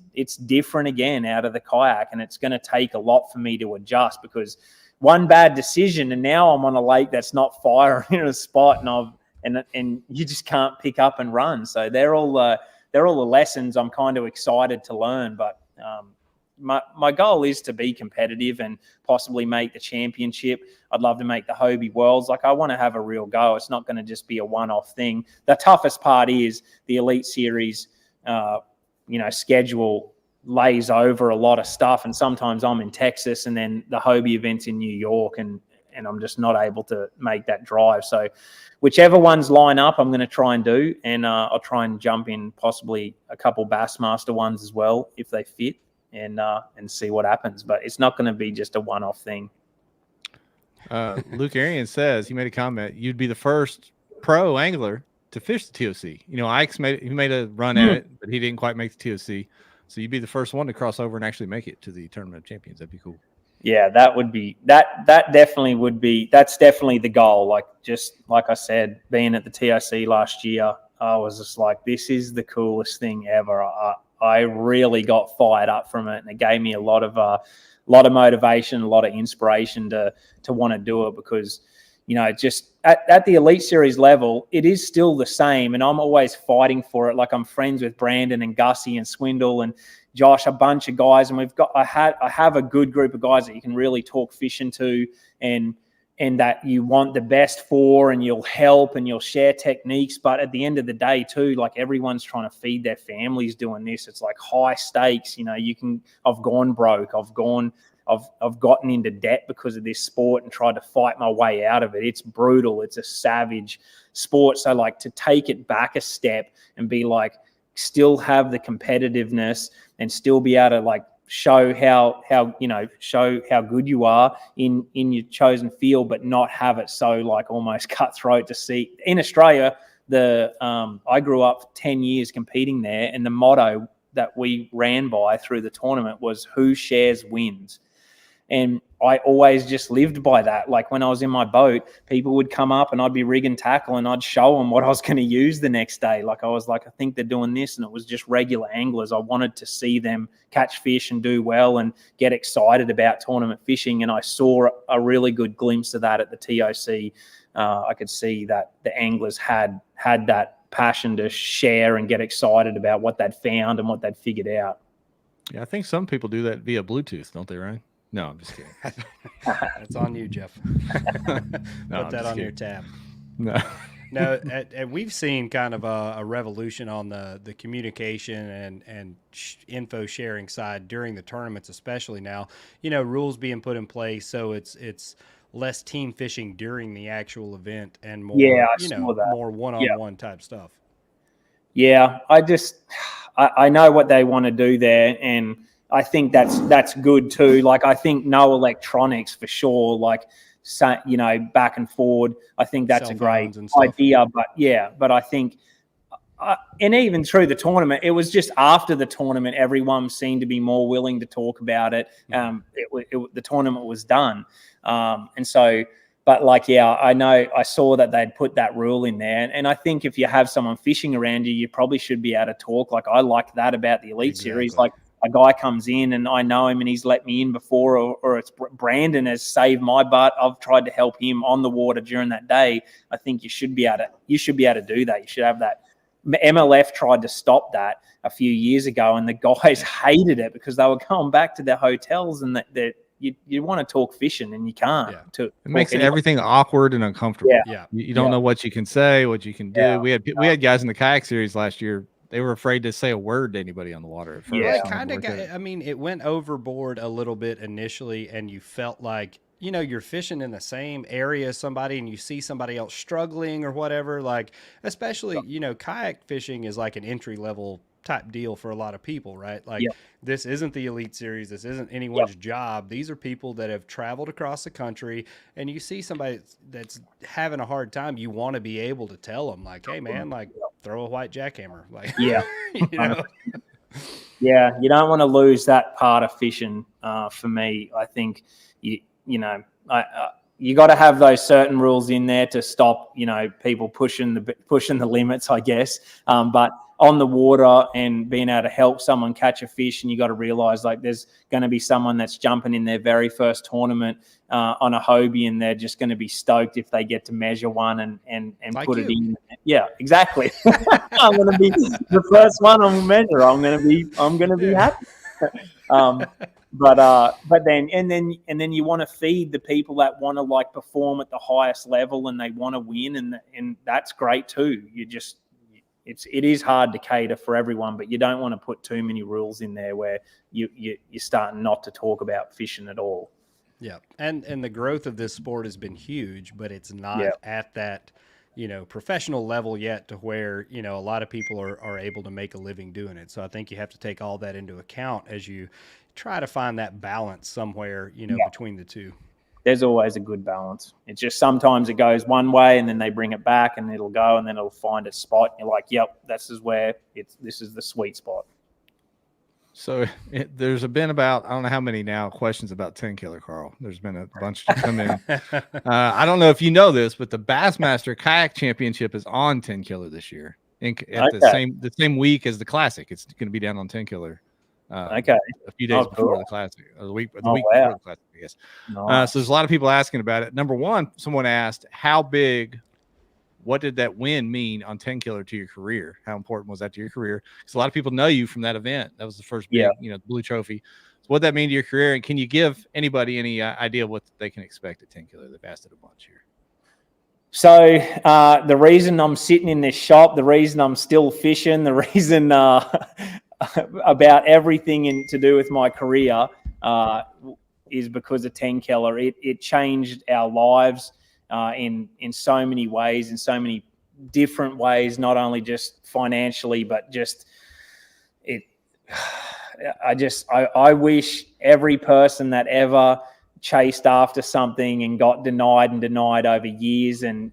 different again out of the kayak, and it's going to take a lot for me to adjust, because one bad decision and now I'm on a lake that's not firing in a spot, and you just can't pick up and run. So they're all the lessons I'm kind of excited to learn. But my goal is to be competitive and possibly make the championship. I'd love to make the Hobie Worlds. I want to have a real go. It's not going to just be a one-off thing. The toughest part is the Elite Series, schedule lays over a lot of stuff, and sometimes I'm in Texas and then the Hobie event's in New York, and I'm just not able to make that drive. So whichever ones line up, I'm going to try and do, and I'll try and jump in possibly a couple Bassmaster ones as well if they fit. and see what happens. But it's not going to be just a one-off thing. Luke Arian says, he made a comment, you'd be the first pro angler to fish the TOC. You know, Ike's made a run at it, but he didn't quite make the TOC. So you'd be the first one to cross over and actually make it to the Tournament of Champions. That'd be cool. Yeah, that would be that definitely would be. That's definitely the goal. Like, just like I said, being at the TOC last year, I was just like, this is the coolest thing ever. I really got fired up from it, and it gave me a lot of motivation, a lot of inspiration to want to do it, because, you know, just at the Elite Series level, it is still the same, and I'm always fighting for it. Like, I'm friends with Brandon and Gussie and Swindle and Josh, a bunch of guys, and I have a good group of guys that you can really talk fishing to, and that you want the best for, and you'll help and you'll share techniques. But at the end of the day too, like, everyone's trying to feed their families doing this. It's like high stakes. You know, I've gone broke. I've gotten into debt because of this sport and tried to fight my way out of it. It's brutal. It's a savage sport. So, like, to take it back a step and be like, still have the competitiveness and still be able to, like, show how good you are in your chosen field, but not have it so, like, almost cutthroat to see. In Australia, I grew up 10 years competing there, and the motto that we ran by through the tournament was who shares wins. And I always just lived by that. Like, when I was in my boat, people would come up and I'd be rigging tackle and I'd show them what I was going to use the next day. Like, I was like, I think they're doing this. And it was just regular anglers. I wanted to see them catch fish and do well and get excited about tournament fishing. And I saw a really good glimpse of that at the TOC. I could see that the anglers had that passion to share and get excited about what they'd found and what they'd figured out. Yeah, I think some people do that via Bluetooth, don't they, Ryan? No, I'm just kidding. That's on you, Jeff. Put that on your tab. No. No, we've seen kind of a revolution on the communication and info sharing side during the tournaments, especially now. You know, rules being put in place, so it's less team fishing during the actual event and more, more one-on-one type stuff. Yeah, I know what they want to do there, and I think that's good too. Like, I think no electronics for sure, like, you know, back and forward. I think that's a great idea. But I think, and even through the tournament, it was just after the tournament, everyone seemed to be more willing to talk about it. The tournament was done. And so, but like, yeah, I know, I saw that they'd put that rule in there. And I think if you have someone fishing around you, you probably should be able to talk. Like, I like that about the Elite Series. Like, a guy comes in and I know him and he's let me in before, or it's Brandon has saved my butt. I've tried to help him on the water during that day. I think you should be able to do that. You should have that. MLF tried to stop that a few years ago, and the guys hated it because they were going back to their hotels, and that you want to talk fishing and you can't. It makes everything awkward and uncomfortable. Yeah. You don't know what you can say, what you can do. Yeah. We had guys in the Kayak Series last year. They were afraid to say a word to anybody on the water at first. Yeah, I mean, it went overboard a little bit initially, and you felt like, you know, you're fishing in the same area as somebody and you see somebody else struggling or whatever. Like, especially, you know, kayak fishing is like an entry level type deal for a lot of people, right? Like, this isn't the Elite Series. This isn't anyone's job. These are people that have traveled across the country, and you see somebody that's having a hard time. You want to be able to tell them, like, hey, man, like, throw a white jackhammer. Like, you know? Yeah, you don't want to lose that part of fishing. For me, I think you got to have those certain rules in there to stop, you know, people pushing the limits, I guess. But on the water and being able to help someone catch a fish, and you got to realize, like, there's going to be someone that's jumping in their very first tournament on a Hobie, and they're just going to be stoked if they get to measure one and like put it in. Yeah, exactly. I'm going to be the first one on measure. I'm going to be happy. But then you want to feed the people that want to, like, perform at the highest level and they want to win, and that's great too. It is hard to cater for everyone, but you don't want to put too many rules in there where you're starting not to talk about fishing at all. Yeah, and the growth of this sport has been huge, but it's not at that, professional level yet to where, a lot of people are able to make a living doing it. So I think you have to take all that into account as you try to find that balance somewhere, between the two. There's always a good balance. It's just sometimes it goes one way and then they bring it back and it'll go and then it'll find a spot. And you're like, yep, this is the sweet spot. So there's been about, I don't know how many now questions about 10 killer, Carl. There's been a bunch to come in. I don't know if you know this, but the Bassmaster Kayak Championship is on 10 killer this year at the same week as the Classic. It's going to be down on 10 killer. A few days before the Classic, or the week before the Classic, I guess. Nice. So there's a lot of people asking about it. Number one, someone asked, what did that win mean on 10 killer to your career? How important was that to your career? Because a lot of people know you from that event. That was the first big, blue trophy. So what that mean to your career? And can you give anybody any idea what they can expect at 10 killer? They've asked it a bunch here. So the reason I'm sitting in this shop, the reason I'm still fishing, the reason about everything to do with my career is because of 10 killer. It changed our lives in so many ways, in so many different ways, not only just financially, but just it. I wish every person that ever chased after something and got denied over years and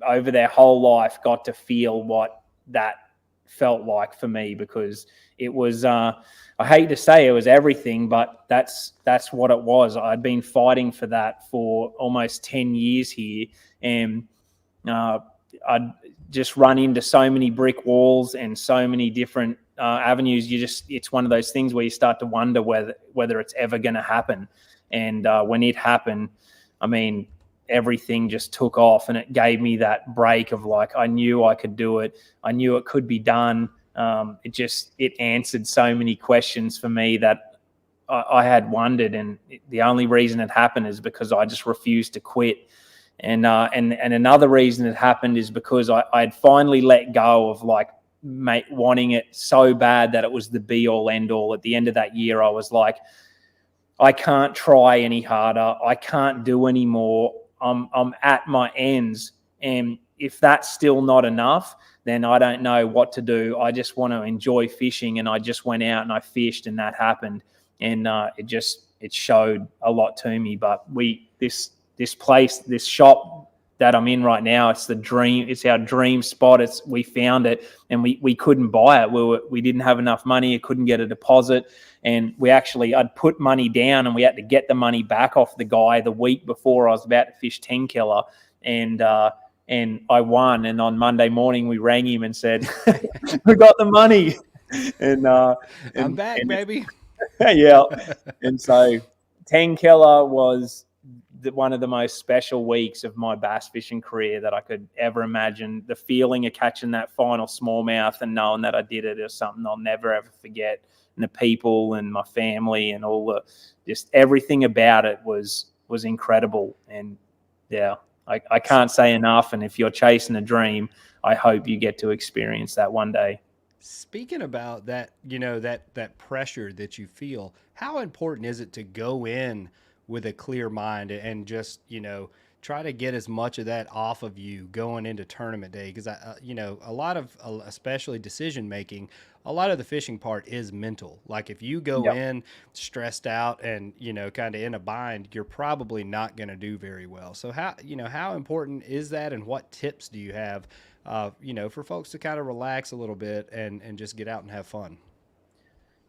over their whole life got to feel what that felt like for me, because it was I hate to say it was everything, but that's what it was. I'd been fighting for that for almost 10 years here, and I'd just run into so many brick walls and so many different avenues. It's one of those things where you start to wonder whether it's ever going to happen. And when it happened, I mean, everything just took off, and it gave me that break of like, I knew I could do it. I knew it could be done. It answered so many questions for me that I had wondered. And the only reason it happened is because I just refused to quit. And another reason it happened is because I'd finally let go of wanting it so bad that it was the be all end all. At the end of that year, I was like, I can't try any harder. I can't do any more. I'm at my ends. And if that's still not enough, then I don't know what to do. I just want to enjoy fishing. And I just went out and I fished, and that happened. And it showed a lot to me. But this place, this shop that I'm in right now, it's the dream. It's our dream spot. We found it, and we couldn't buy it. We didn't have enough money. I couldn't get a deposit, and I'd put money down, and we had to get the money back off the guy the week before I was about to fish 10 killer, and I won. And on Monday morning, we rang him and said, "We got the money," and I'm back, baby. Yeah, and so 10 killer was one of the most special weeks of my bass fishing career that I could ever imagine. The feeling of catching that final smallmouth and knowing that I did it is something I'll never ever forget. And the people and my family and just everything about it was incredible. And yeah, I can't say enough. And if you're chasing a dream, I hope you get to experience that one day. Speaking about that, that pressure that you feel, how important is it to go in with a clear mind and just, try to get as much of that off of you going into tournament day? Because, a lot of, especially decision making, a lot of the fishing part is mental. Like if you go in stressed out and, kind of in a bind, you're probably not going to do very well. So how important is that, and what tips do you have, for folks to kind of relax a little bit and just get out and have fun?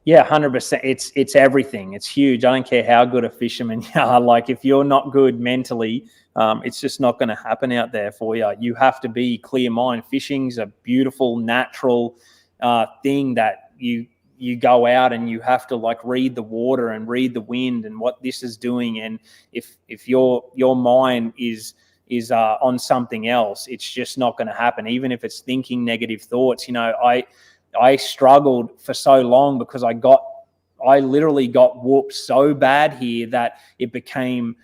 Yeah, 100%. It's everything. It's huge. I don't care how good a fisherman you are. Like if you're not good mentally, it's just not going to happen out there for you. You have to be clear mind. Fishing's a beautiful, natural thing that you go out and you have to read the water and read the wind and what this is doing. And if your mind is on something else, it's just not going to happen. Even if it's thinking negative thoughts, I struggled for so long because I literally got whooped so bad here that it became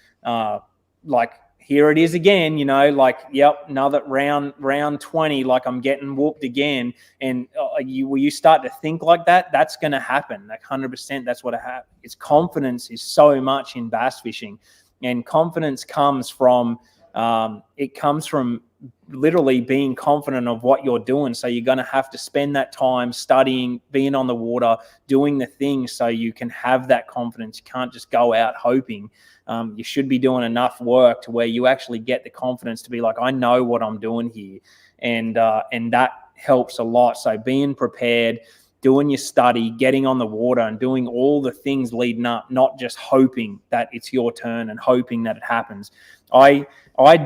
here it is again, yep, another round 20, I'm getting whooped again. And you start to think like that, that's going to happen. 100%, that's what happens. It's confidence is so much in bass fishing, and confidence comes from It comes from literally being confident of what you're doing. So you're going to have to spend that time studying, being on the water, doing the things so you can have that confidence. You can't just go out hoping. You should be doing enough work to where you actually get the confidence to be like, I know what I'm doing here. And that helps a lot. So being prepared, doing your study, getting on the water and doing all the things leading up, not just hoping that it's your turn and hoping that it happens. I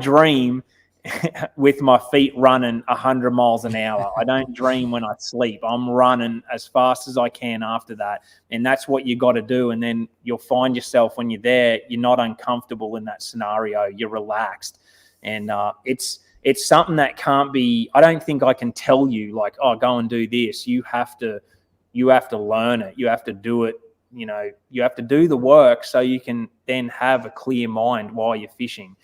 dream with my feet running 100 miles an hour. I don't dream when I sleep. I'm running as fast as I can after that. And that's what you got to do. And then you'll find yourself when you're there, you're not uncomfortable in that scenario. You're relaxed. And it's something that can't be, I don't think I can tell you like, oh, go and do this. You have to learn it. You have to do it. You know, you have to do the work so you can then have a clear mind while you're fishing.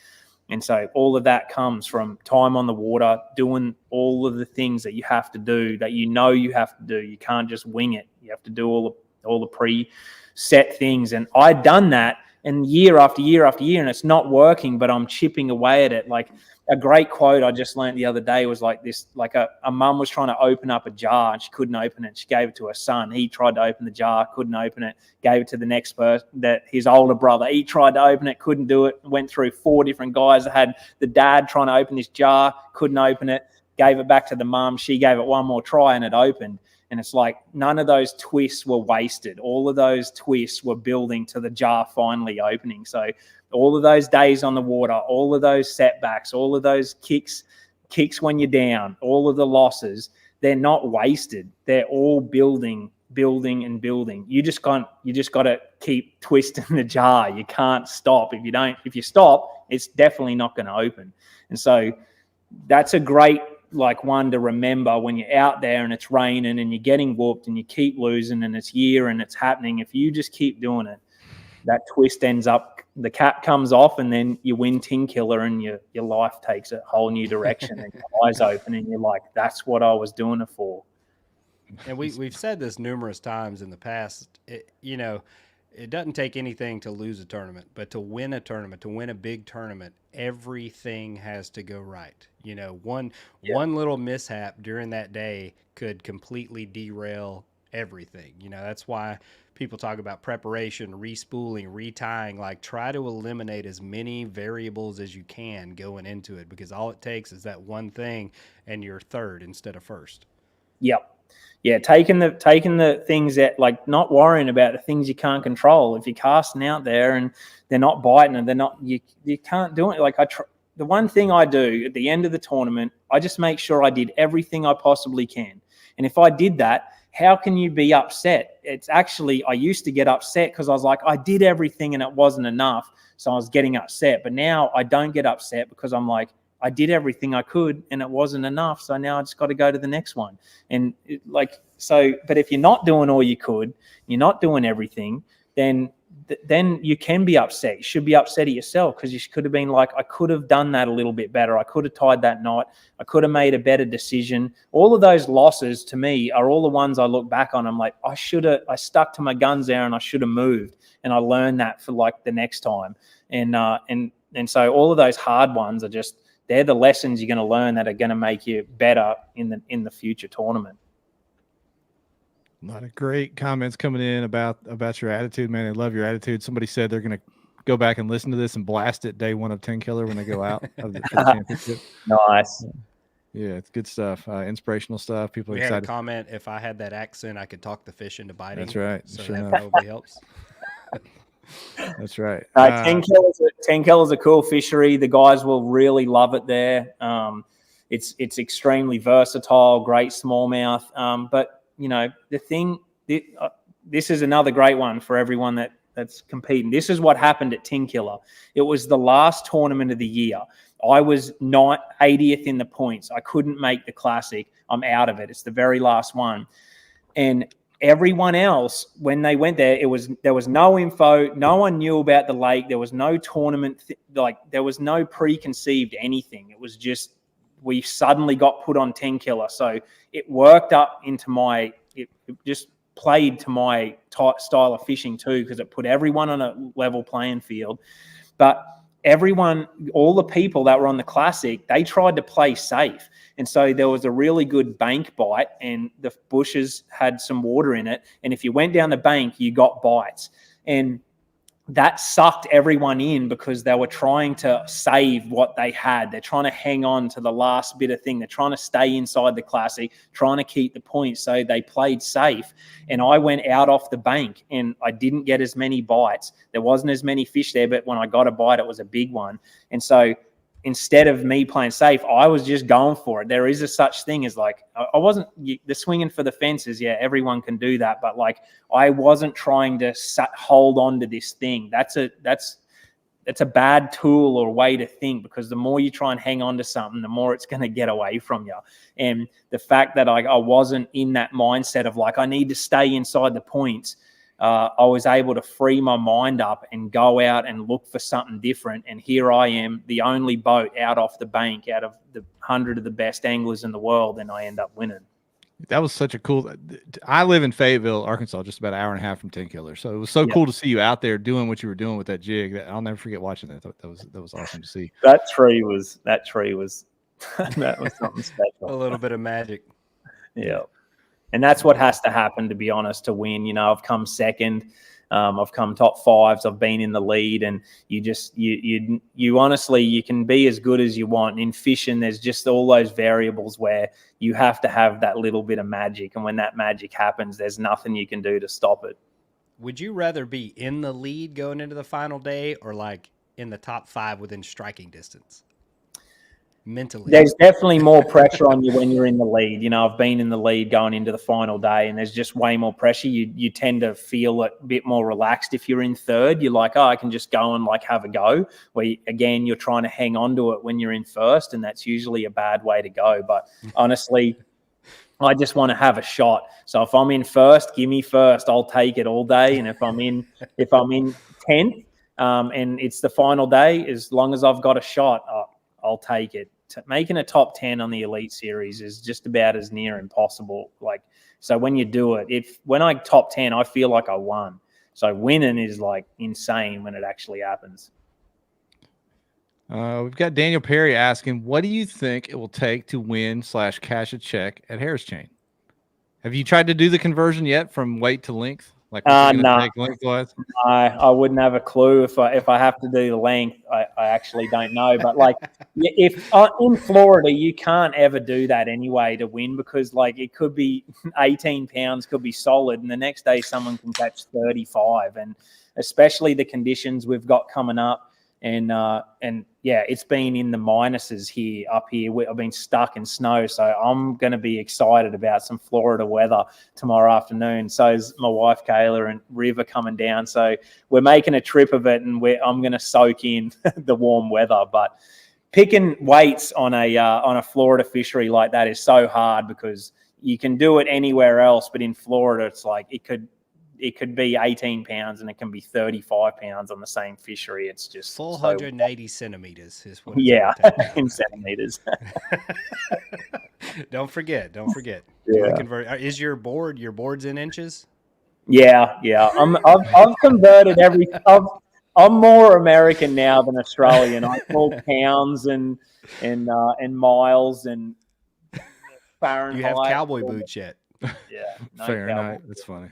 And so all of that comes from time on the water, doing all of the things that you have to do, that you know you have to do. You can't just wing it. You have to do all the pre-set things. And I'd done that, and year after year after year, and it's not working, but I'm chipping away at it. Like a great quote I just learned the other day was like this, like a mum was trying to open up a jar and she couldn't open it. She gave it to her son. He tried to open the jar, couldn't open it, gave it to the next person, that his older brother. He tried to open it, couldn't do it, went through 4 different guys that had the dad trying to open this jar, couldn't open it, gave it back to the mum. She gave it one more try and it opened. And it's like none of those twists were wasted. All of those twists were building to the jar finally opening. So all of those days on the water, all of those setbacks, all of those kicks when you're down, all of the losses, they're not wasted. They're all building and building. You just got to keep twisting the jar. You can't stop. If you stop, it's definitely not going to open. And so that's a great one to remember when you're out there and it's raining and you're getting whooped and you keep losing and it's year and it's happening. If you just keep doing it, that twist ends up, the cap comes off, and then you win 10 killer and your life takes a whole new direction and your eyes open and you're like, that's what I was doing it for. And we've said this numerous times in the past. It doesn't take anything to lose a tournament, but to win a tournament, to win a big tournament, everything has to go right. One little mishap during that day could completely derail everything. That's why people talk about preparation, respooling, retying. Like, try to eliminate as many variables as you can going into it, because all it takes is that one thing and you're third instead of first. Yep. Yeah, taking the things that, like, not worrying about the things you can't control. If you're casting out there and they're not biting and they're not, you can't do it. Like, the one thing I do at the end of the tournament, I just make sure I did everything I possibly can. And if I did that, how can you be upset? It's actually, I used to get upset because I was like, I did everything and it wasn't enough. So I was getting upset. But now I don't get upset because I'm like, I did everything I could and it wasn't enough. So now I just got to go to the next one. And but if you're not doing all you could, you're not doing everything, then you can be upset. You should be upset at yourself because you could have been like, I could have done that a little bit better. I could have tied that knot. I could have made a better decision. All of those losses to me are all the ones I look back on. I'm like, I stuck to my guns there and I should have moved. And I learned that for like the next time. And so all of those hard ones are just, they're the lessons you're going to learn that are going to make you better in the future tournament. A lot of great comments coming in about your attitude, man. I love your attitude. Somebody said they're going to go back and listen to this and blast it day 1 of 10 killer when they go out of the championship. Nice. Yeah, it's good stuff. Inspirational stuff. People are excited. Had a comment, if I had that accent, I could talk the fish into biting. That's right. So sure that probably helps. That's right. 10 killer is a cool fishery. The guys will really love it there. It's extremely versatile, great smallmouth. But this is another great one for everyone that's competing. This is what happened at 10 killer. It was the last tournament of the year. I was not 80th in the points. I couldn't make the classic. I'm out of it. It's the very last one. And everyone else, when they went there, there was no info. No one knew about the lake. There was no tournament. There was no preconceived anything. It was just, we suddenly got put on 10 killer. So it worked up into it just played to my style of fishing too, because it put everyone on a level playing field. But everyone, all the people that were on the Classic, they tried to play safe. And so there was a really good bank bite, and the bushes had some water in it. And if you went down the bank, you got bites. And that sucked everyone in because they were trying to save what they had. They're trying to hang on to the last bit of thing. They're trying to stay inside the Classic, trying to keep the points. So they played safe. And I went out off the bank and I didn't get as many bites. There wasn't as many fish there, but when I got a bite, it was a big one. And so instead of me playing safe, I was just going for it. There is a such thing as like, I wasn't the swinging for the fences. Yeah, everyone can do that. But like, I wasn't trying to hold on to this thing. That's a bad tool or way to think, because the more you try and hang on to something, the more it's going to get away from you. And the fact that I wasn't in that mindset of like, I need to stay inside the points, I was able to free my mind up and go out and look for something different. And here I am, the only boat out off the bank out of the 100 of the best anglers in the world, and I end up winning. That was such a cool. I live in Fayetteville, Arkansas, just about an hour and a half from 10 Killer. So it was so cool to see you out there doing what you were doing with that jig. I'll never forget watching that. That was awesome to see. That tree was that was something special. A little bit of magic. Yeah. And that's what has to happen, to be honest, to win. You know, I've come second. I've come top fives. I've been in the lead, and you honestly, you can be as good as you want. In fishing, there's just all those variables where you have to have that little bit of magic. And when that magic happens, there's nothing you can do to stop it. Would you rather be in the lead going into the final day, or like in the top 5 within striking distance? Mentally, there's definitely more pressure on you when you're in the lead. You know, I've been in the lead going into the final day, and there's just way more pressure. You tend to feel a bit more relaxed if you're in third. You're like, oh, I can just go and like have a go. Where again, you're trying to hang on to it when you're in first, and that's usually a bad way to go. But honestly, I just want to have a shot. So if I'm in first, give me first. I'll take it all day. And if I'm in 10th, and it's the final day, as long as I've got a shot, I'll take it. Making a top 10 on the Elite Series is just about as near impossible. Like, so when you do it, when I top 10, I feel like I won. So winning is like insane when it actually happens. We've got Daniel Perry asking, what do you think it will take to win / cash a check at Harris Chain? Have you tried to do the conversion yet from weight to length? Like, no. Lengthwise? I wouldn't have a clue if I have to do the length. I actually don't know. But like, if in Florida, you can't ever do that anyway to win, because like it could be 18 pounds, could be solid, and the next day someone can catch 35, and especially the conditions we've got coming up. And yeah, it's been in the minuses up here. I've been stuck in snow, so I'm going to be excited about some Florida weather tomorrow afternoon. So is my wife Kayla, and River coming down. So we're making a trip of it, and I'm going to soak in the warm weather. But picking weights on a Florida fishery like that is so hard, because you can do it anywhere else, but in Florida, it's like it could be 18 pounds and it can be 35 pounds on the same fishery. It's just 480 centimeters is what. Yeah, in centimeters. Don't forget. Yeah. Is your board's in inches? Yeah. I've converted I'm more American now than Australian. I call pounds and miles and Fahrenheit. You have cowboy boots yet? Yeah. No Fahrenheit. That's funny.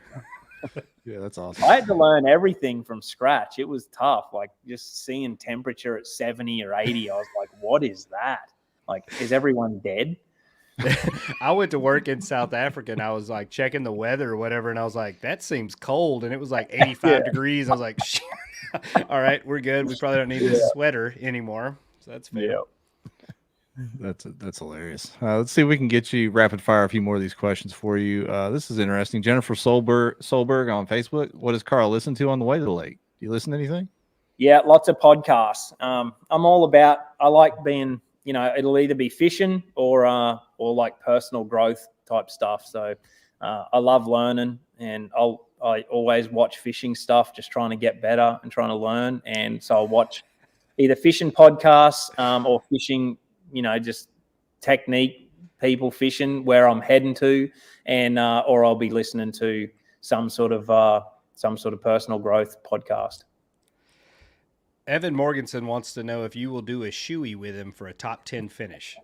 Yeah, that's awesome. I had to learn everything from scratch. It was tough. Like just seeing temperature at 70 or 80, I was like, what is that? Like, is everyone dead? I went to work in South Africa, and I was like checking the weather or whatever, and I was like, that seems cold. And it was like 85 degrees. I was like, shit. All right, we're good. We probably don't need this sweater anymore. So that's fair. Yeah. That's hilarious. Let's see if we can get you rapid fire a few more of these questions for you. This is interesting. Jennifer Solberg on Facebook. What does Carl listen to on the way to the lake? Do you listen to anything? Yeah, lots of podcasts. I'm all about. I like being. It'll either be fishing or like personal growth type stuff. So I love learning, and I always watch fishing stuff, just trying to get better and trying to learn. And so I watch either fishing podcasts or fishing. Just technique, people fishing, where I'm heading to, and or I'll be listening to some sort of personal growth podcast. Evan Morganson wants to know if you will do a shoey with him for a top 10 finish.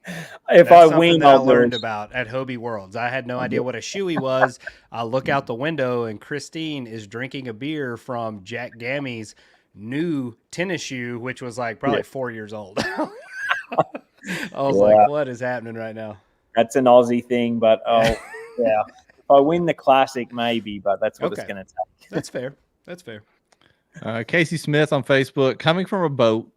If That's I something win, that I I'll do learned it. about at Hobie Worlds. I had no idea what a shoey was. I look out the window and Christine is drinking a beer from Jack Gammy's new tennis shoe, which was like probably 4 years old. I was like, what is happening right now? That's an Aussie thing, but yeah. If I win the classic, maybe, but that's what it's going to take. That's fair. That's fair. Casey Smith on Facebook, coming from a boat,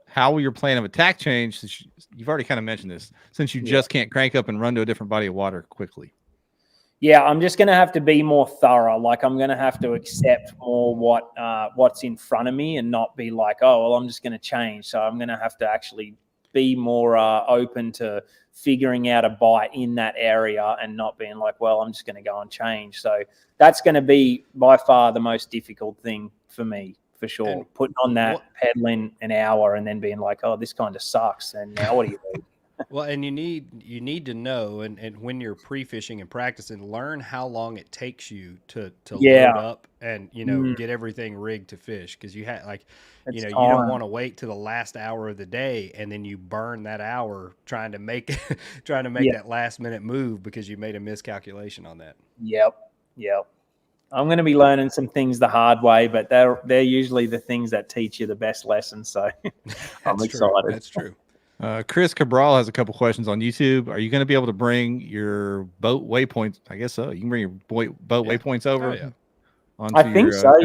how will your plan of attack change? You've already kind of mentioned this, since you just can't crank up and run to a different body of water quickly. Yeah, I'm just going to have to be more thorough. Like I'm going to have to accept more what's in front of me and not be like, oh, well, I'm just going to change. So I'm going to have to actually be more open to figuring out a bite in that area and not being like, well, I'm just going to go and change. So that's going to be by far the most difficult thing for me, for sure. And putting on that pedaling an hour and then being like, oh, this kind of sucks. And now what do you do? Well, and you need to know, and when you're pre-fishing and practicing, learn how long it takes you to load up and get everything rigged to fish, because you have you don't want to wait to the last hour of the day and then you burn that hour trying to make that last minute move because you made a miscalculation on that. Yep. I'm going to be learning some things the hard way, but they're usually the things that teach you the best lessons. So I'm excited. That's true. Chris Cabral has a couple questions on YouTube. Are you going to be able to bring your boat waypoints? I guess so. You can bring your boat waypoints over. I think so.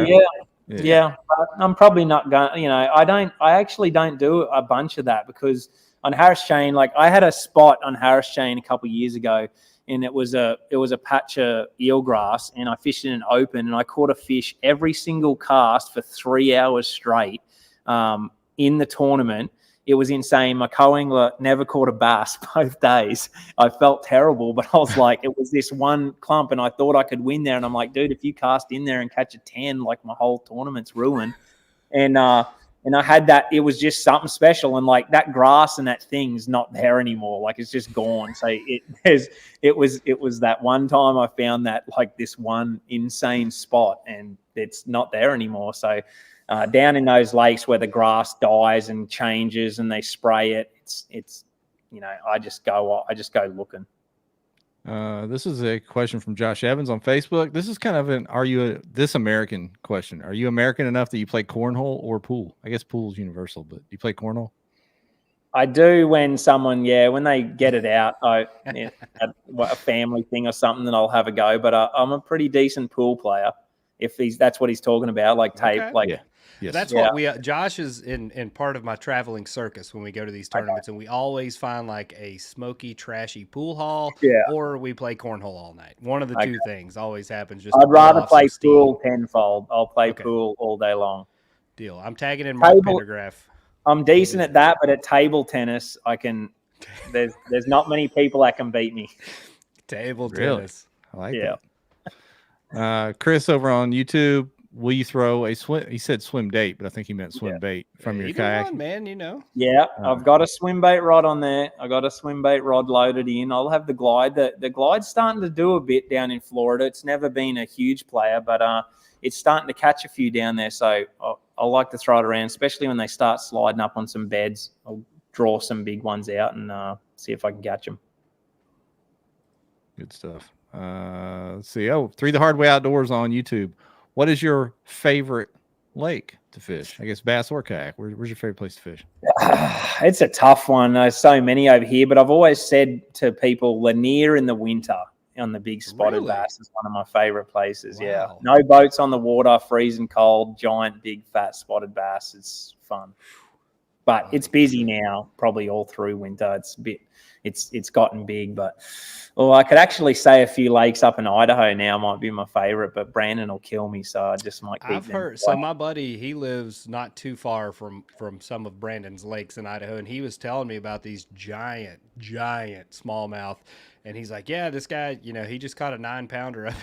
Yeah. I'm probably not going. I actually don't do a bunch of that because on Harris Chain, like I had a spot on Harris Chain a couple of years ago, and it was a patch of eelgrass, and I fished in an open, and I caught a fish every single cast for 3 hours straight in the tournament. It was insane. My co-angler never caught a bass both days. I felt terrible, but I was like, it was this one clump and I thought I could win there. And I'm like, dude, if you cast in there and catch a 10, like my whole tournament's ruined. And I had that, it was just something special. And like that grass and that thing's not there anymore. Like it's just gone. So it was that one time I found that like this one insane spot and it's not there anymore. So down in those lakes where the grass dies and changes and they spray it, it's I just go looking. This is a question from Josh Evans on Facebook. This is kind of this American question. Are you American enough that you play cornhole or pool? I guess pool is universal, but do you play cornhole? I do when they get it out, a family thing or something, then I'll have a go. But I'm a pretty decent pool player. If that's what he's talking about, like tape, Yes. That's what Josh is in part of my traveling circus when we go to these tournaments, and we always find like a smoky, trashy pool hall, or we play cornhole all night. One of the two things always happens. Just I'd rather play pool tenfold. I'll play pool all day long. Deal. I'm tagging in Mark Pendergraph. I'm decent at that, but at table tennis, I can. There's not many people that can beat me. Table tennis. I like that. Chris over on YouTube. Will you throw a swim? He said swim date, but I think he meant swim bait from your kayak. Man, Yeah, I've got a Swimbait Rod on there. I got a Swimbait Rod loaded in. I'll have the glide. The glide's starting to do a bit down in Florida. It's never been a huge player, but it's starting to catch a few down there. So I like to throw it around, especially when they start sliding up on some beds. I'll draw some big ones out and see if I can catch them. Good stuff. Let's see. Three the Hard Way Outdoors on YouTube. What is your favorite lake to fish? I guess bass or kayak. Where's your favorite place to fish? It's a tough one. There's so many over here, but I've always said to people, Lanier in the winter on the big spotted bass is one of my favorite places. Wow. Yeah, no boats on the water, freezing cold, giant, big, fat spotted bass. It's fun, but it's busy now. Probably all through winter. It's gotten big, but I could actually say a few lakes up in Idaho now might be my favorite, but Brandon will kill me, so I just might keep I've heard. So my buddy, he lives not too far from some of Brandon's lakes in Idaho, and he was telling me about these giant smallmouth, and he's like, yeah, this guy, he just caught a 9-pounder up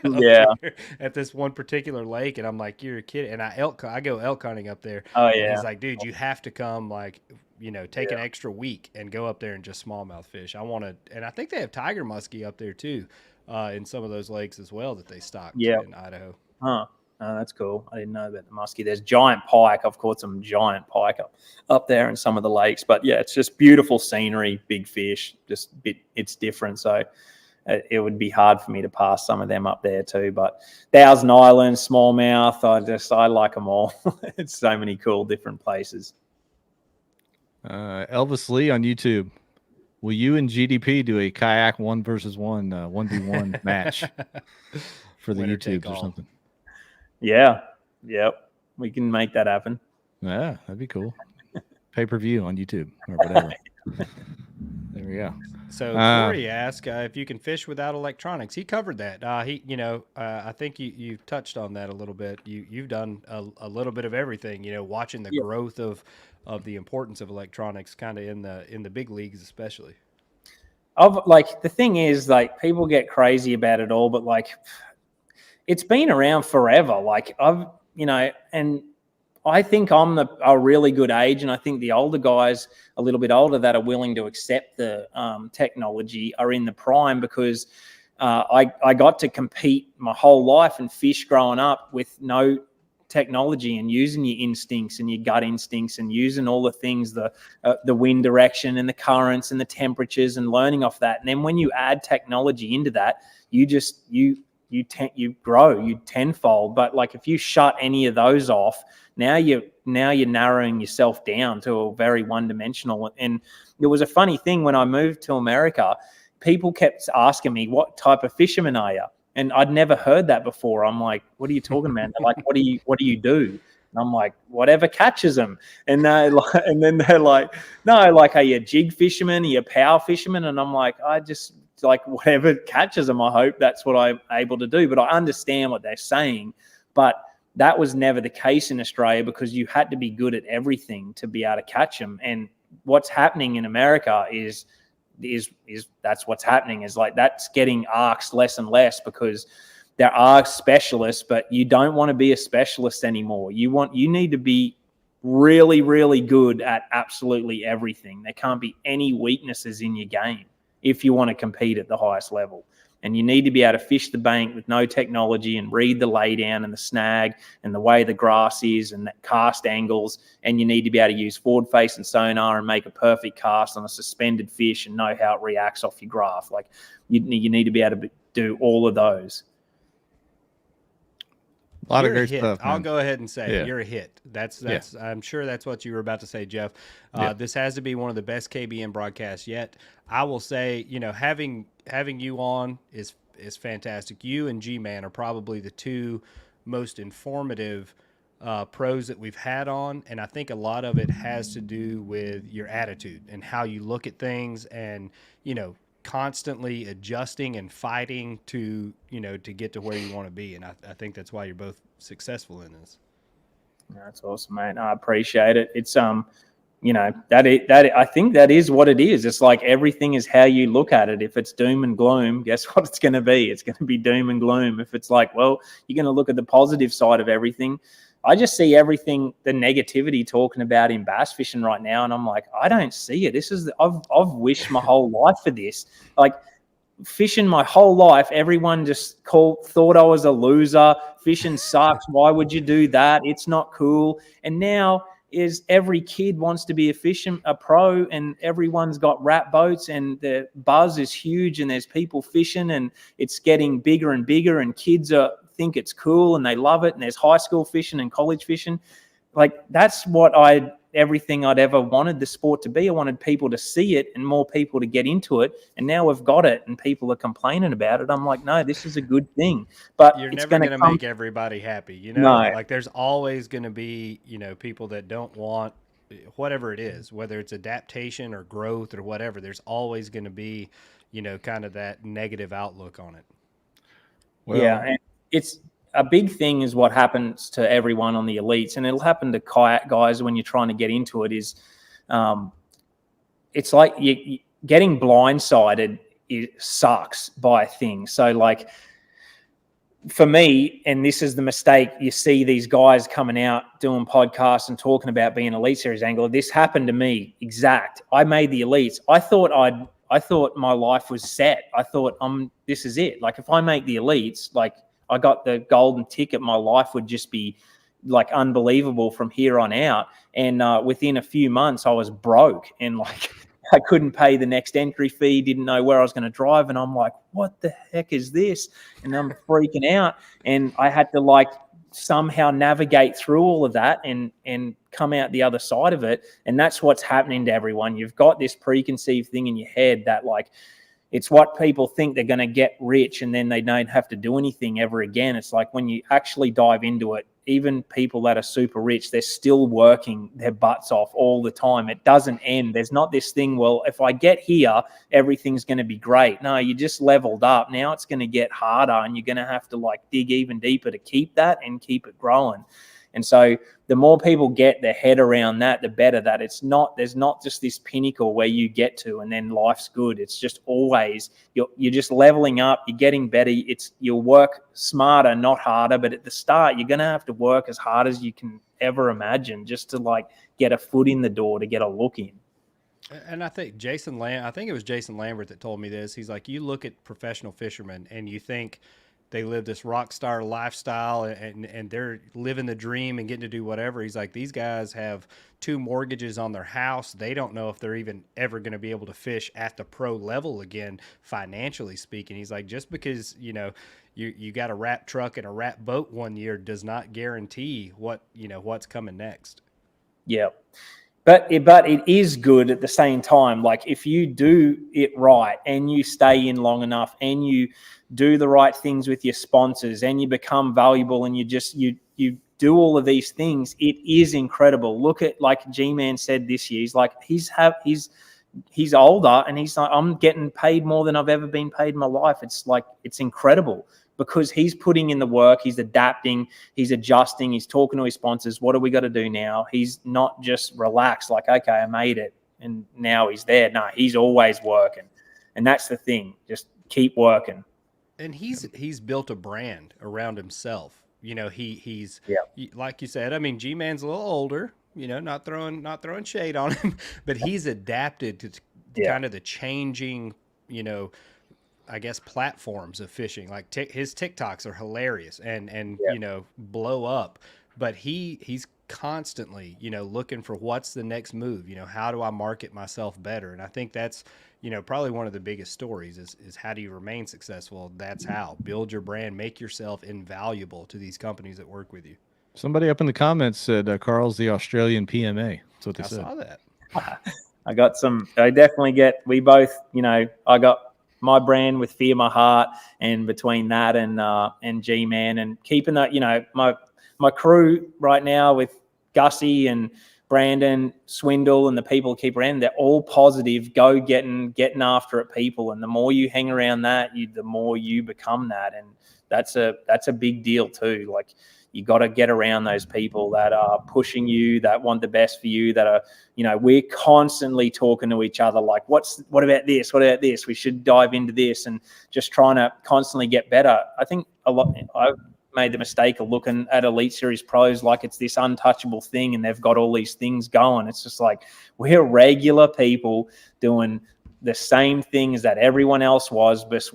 here at this one particular lake, and I'm like, you're a kid, and I go elk hunting up there. Oh yeah. And he's like, dude, you have to come, like, take an extra week and go up there and just smallmouth fish. And I think they have tiger muskie up there too, in some of those lakes as well that they stock in Idaho. Huh. Oh, that's cool. I didn't know about the muskie. There's giant pike. I've caught some giant pike up there in some of the lakes. But yeah, it's just beautiful scenery, big fish. It's different. So it would be hard for me to pass some of them up there too. But Thousand Island, Smallmouth, I like them all. It's so many cool different places. Elvis Lee on YouTube. Will you and GDP do a kayak 1v1, 1v1 match for the Winner YouTubes take or all. something? Yeah. Yep. We can make that happen. Yeah, that'd be cool. Pay-per-view on YouTube or whatever. There we go. So Corey asked if you can fish without electronics. He covered that. I think you touched on that a little bit. You've done a little bit of everything. Watching the growth of the importance of electronics, kind of in the big leagues, especially. The thing is, like, people get crazy about it all, but like, it's been around forever. Like and I think I'm a really good age, and I think the older guys, a little bit older, that are willing to accept the technology are in the prime, because I got to compete my whole life and fish growing up with no technology and using your instincts and your gut instincts and using all the things, the wind direction and the currents and the temperatures, and learning off that. And then when you add technology into that, you grow, you tenfold. But like, if you shut any of those off, now you're narrowing yourself down to a very one-dimensional. And it was a funny thing when I moved to America, people kept asking me, what type of fisherman are you? And I'd never heard that before. I'm like, what are you talking about? They're like, what do you do? And I'm like, whatever catches them. And then they're like, no, like, are you a jig fisherman? Are you a power fisherman? And I'm like, I just, like, whatever catches them, I hope that's what I'm able to do. But I understand what they're saying. But that was never the case in Australia, because you had to be good at everything to be able to catch them. And what's happening in America is that's what's happening, is like, that's getting asked less and less, because there are specialists, but you don't want to be a specialist anymore. You need to be really, really good at absolutely everything. There can't be any weaknesses in your game if you want to compete at the highest level. And you need to be able to fish the bank with no technology and read the laydown and the snag and the way the grass is and the cast angles. And you need to be able to use forward face and sonar and make a perfect cast on a suspended fish and know how it reacts off your graph. Like, you need to be able to do all of those. A lot You're of great hit. stuff. I'll Man. go ahead and say Yeah. you're a hit. That's I'm sure that's what you were about to say, Jeff. Yeah. This has to be one of the best KBN broadcasts yet. I will say, having you on is fantastic. You and G-Man are probably the two most informative pros that we've had on, and I think a lot of it has to do with your attitude and how you look at things, and constantly adjusting and fighting to get to where you want to be. And I think that's why you're both successful in this. That's awesome, mate. I appreciate it. It's I think that is what it is. It's like, everything is how you look at it. If it's doom and gloom, guess what it's going to be? It's going to be doom and gloom. If it's like, well, you're going to look at the positive side of everything. I just see everything, the negativity talking about in bass fishing right now, and I'm like, I don't see it. I've wished my whole life for this. Like, fishing my whole life, everyone just thought I was a loser. Fishing sucks. Why would you do that? It's not cool. And now is every kid wants to be a pro, and everyone's got rat boats, and the buzz is huge, and there's people fishing, and it's getting bigger and bigger, and kids think it's cool and they love it, and there's high school fishing and college fishing. Like, that's everything I'd ever wanted the sport to be. I wanted people to see it and more people to get into it, and now we've got it and people are complaining about it. I'm like, no, this is a good thing. But You're it's never going to come... make everybody happy, No. Like, there's always going to be people that don't want whatever it is, whether it's adaptation or growth or whatever. There's always going to be kind of that negative outlook on it. Well, yeah, and it's a big thing is what happens to everyone on the elites, and it'll happen to kayak guys when you're trying to get into it, is it's like you getting blindsided. It sucks by things. So, like, for me, and this is the mistake, you see these guys coming out doing podcasts and talking about being an Elite Series angler. This happened to me exact. I made the elites. I thought my life was set. I thought, this is it. Like, if I make the elites, like, I got the golden ticket. My life would just be like unbelievable from here on out. And within a few months, I was broke and like I couldn't pay the next entry fee, didn't know where I was going to drive. And I'm like, what the heck is this? And I'm freaking out. And I had to like somehow navigate through all of that and come out the other side of it. And that's what's happening to everyone. You've got this preconceived thing in your head that like, it's what people think they're going to get rich and then they don't have to do anything ever again. It's like when you actually dive into it, even people that are super rich, they're still working their butts off all the time. It doesn't end. There's not this thing, well, if I get here, everything's going to be great. No, you just leveled up. Now it's going to get harder and you're going to have to like dig even deeper to keep that and keep it growing. And so the more people get their head around that, the better. That there's not just this pinnacle where you get to and then life's good. It's just always you're just leveling up, you're getting better. You'll work smarter, not harder. But at the start, you're going to have to work as hard as you can ever imagine just to like get a foot in the door, to get a look in. And I think it was Jason Lambert that told me this. He's like, you look at professional fishermen and you think they live this rock star lifestyle and they're living the dream and getting to do whatever. He's like, these guys have 2 mortgages on their house. They don't know if they're even ever going to be able to fish at the pro level again, financially speaking. He's like, just because, you got a wrap truck and a wrap boat one year does not guarantee what's coming next. Yeah. But it is good at the same time. Like if you do it right and you stay in long enough and you do the right things with your sponsors and you become valuable and you do all of these things, it is incredible. Look at like G-Man said this year. He's like he's older and he's like, I'm getting paid more than I've ever been paid in my life. It's like it's incredible. Because he's putting in the work, he's adapting, he's adjusting, he's talking to his sponsors. What do we got to do now? He's not just relaxed like, okay, I made it and now he's there. No, he's always working. And that's the thing. Just keep working. And he's built a brand around himself. He's like you said, I mean, G-Man's a little older, not throwing shade on him, but he's adapted to kind of the changing, I guess, platforms of fishing. Like his TikToks are hilarious and blow up, but he's constantly, looking for what's the next move, how do I market myself better? And I think that's, probably one of the biggest stories is how do you remain successful? That's how. Build your brand, make yourself invaluable to these companies that work with you. Somebody up in the comments said Carl's the Australian PMA. That's what they said. I saw that. I definitely we both, I got my brand with Fear My Heart, and between that and G-Man and keeping that, my crew right now with Gussie and Brandon, Swindle, and the people who keep around, they're all positive, go getting after it people. And the more you hang around that, the more you become that. And that's a big deal too. Like you got to get around those people that are pushing you, that want the best for you, that are, we're constantly talking to each other. Like, what about this? What about this? We should dive into this, and just trying to constantly get better. I think I've made the mistake of looking at Elite Series pros like it's this untouchable thing and they've got all these things going. It's just like, we're regular people doing the same things that everyone else was, but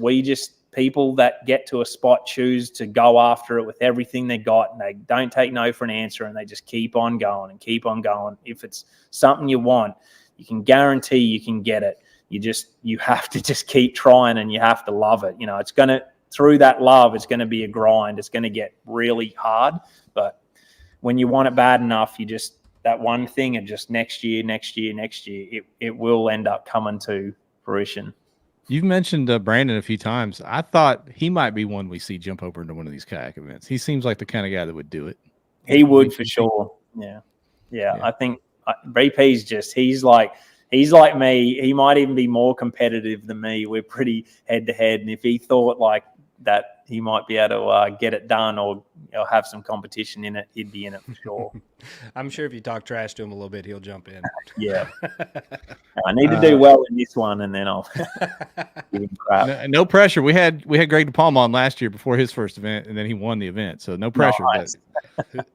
people that get to a spot choose to go after it with everything they got, and they don't take no for an answer, and they just keep on going and keep on going. If it's something you want, you can guarantee you can get it. You have to just keep trying, and you have to love it. Through that love, it's going to be a grind. It's going to get really hard, but when you want it bad enough, that one thing, and just next year, it will end up coming to fruition. You've mentioned Brandon a few times. I thought he might be one we see jump over into one of these kayak events. He seems like the kind of guy that would do it. He would for sure. Yeah. I think BP's he's like me. He might even be more competitive than me. We're pretty head to head. And if he thought like that he might be able to get it done or have some competition in it, he'd be in it for sure. I'm sure if you talk trash to him a little bit, he'll jump in. Yeah. I need to do well in this one, and then I'll give him crap. No pressure. We had Greg DePalma on last year before his first event, and then he won the event. So no pressure. Nice.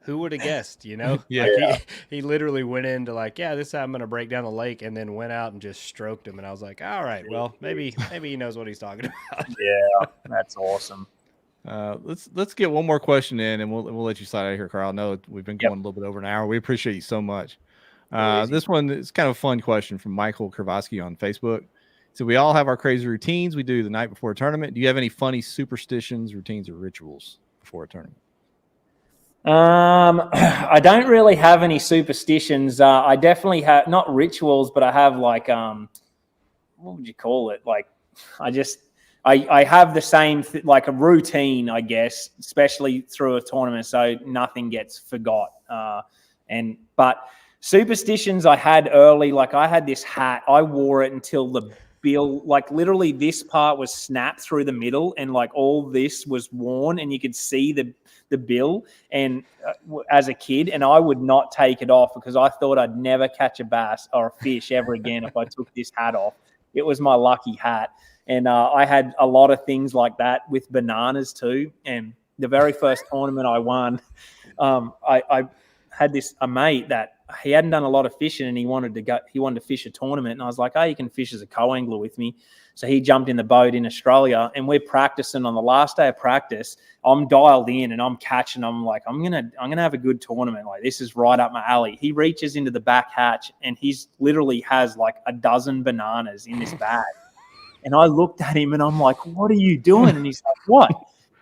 Who would have guessed, Yeah. Like he literally went into like, this time I'm going to break down the lake, and then went out and just stroked him. And I was like, all right, well, maybe he knows what he's talking about. Yeah, that's awesome. Let's get one more question in, and we'll let you slide out of here, Carl. I know we've been going a little bit over an hour. We appreciate you so much. This one is kind of a fun question from Michael Kravosky on Facebook. So we all have our crazy routines we do the night before a tournament. Do you have any funny superstitions, routines, or rituals before a tournament? I don't really have any superstitions. I definitely have not rituals, but I have like what would you call it? Like I have the same like a routine, I guess, especially through a tournament, so nothing gets forgot. But superstitions I had early, like I had this hat, I wore it until the bill, like literally this part was snapped through the middle, and like all this was worn, and you could see the bill. And as a kid, and I would not take it off because I thought I'd never catch a bass or a fish ever again if I took this hat off. It was my lucky hat. And I had a lot of things like that with bananas too. And the very first tournament I won, I had a mate that he hadn't done a lot of fishing, and he wanted to fish a tournament. And I was like, oh, you can fish as a co-angler with me. So he jumped in the boat in Australia, and we're practicing. On the last day of practice, I'm dialed in and I'm catching. I'm like, I'm gonna have a good tournament. Like, this is right up my alley. He reaches into the back hatch, and he's literally has like a dozen bananas in this bag. And I looked at him and I'm like, what are you doing? And he's like, what?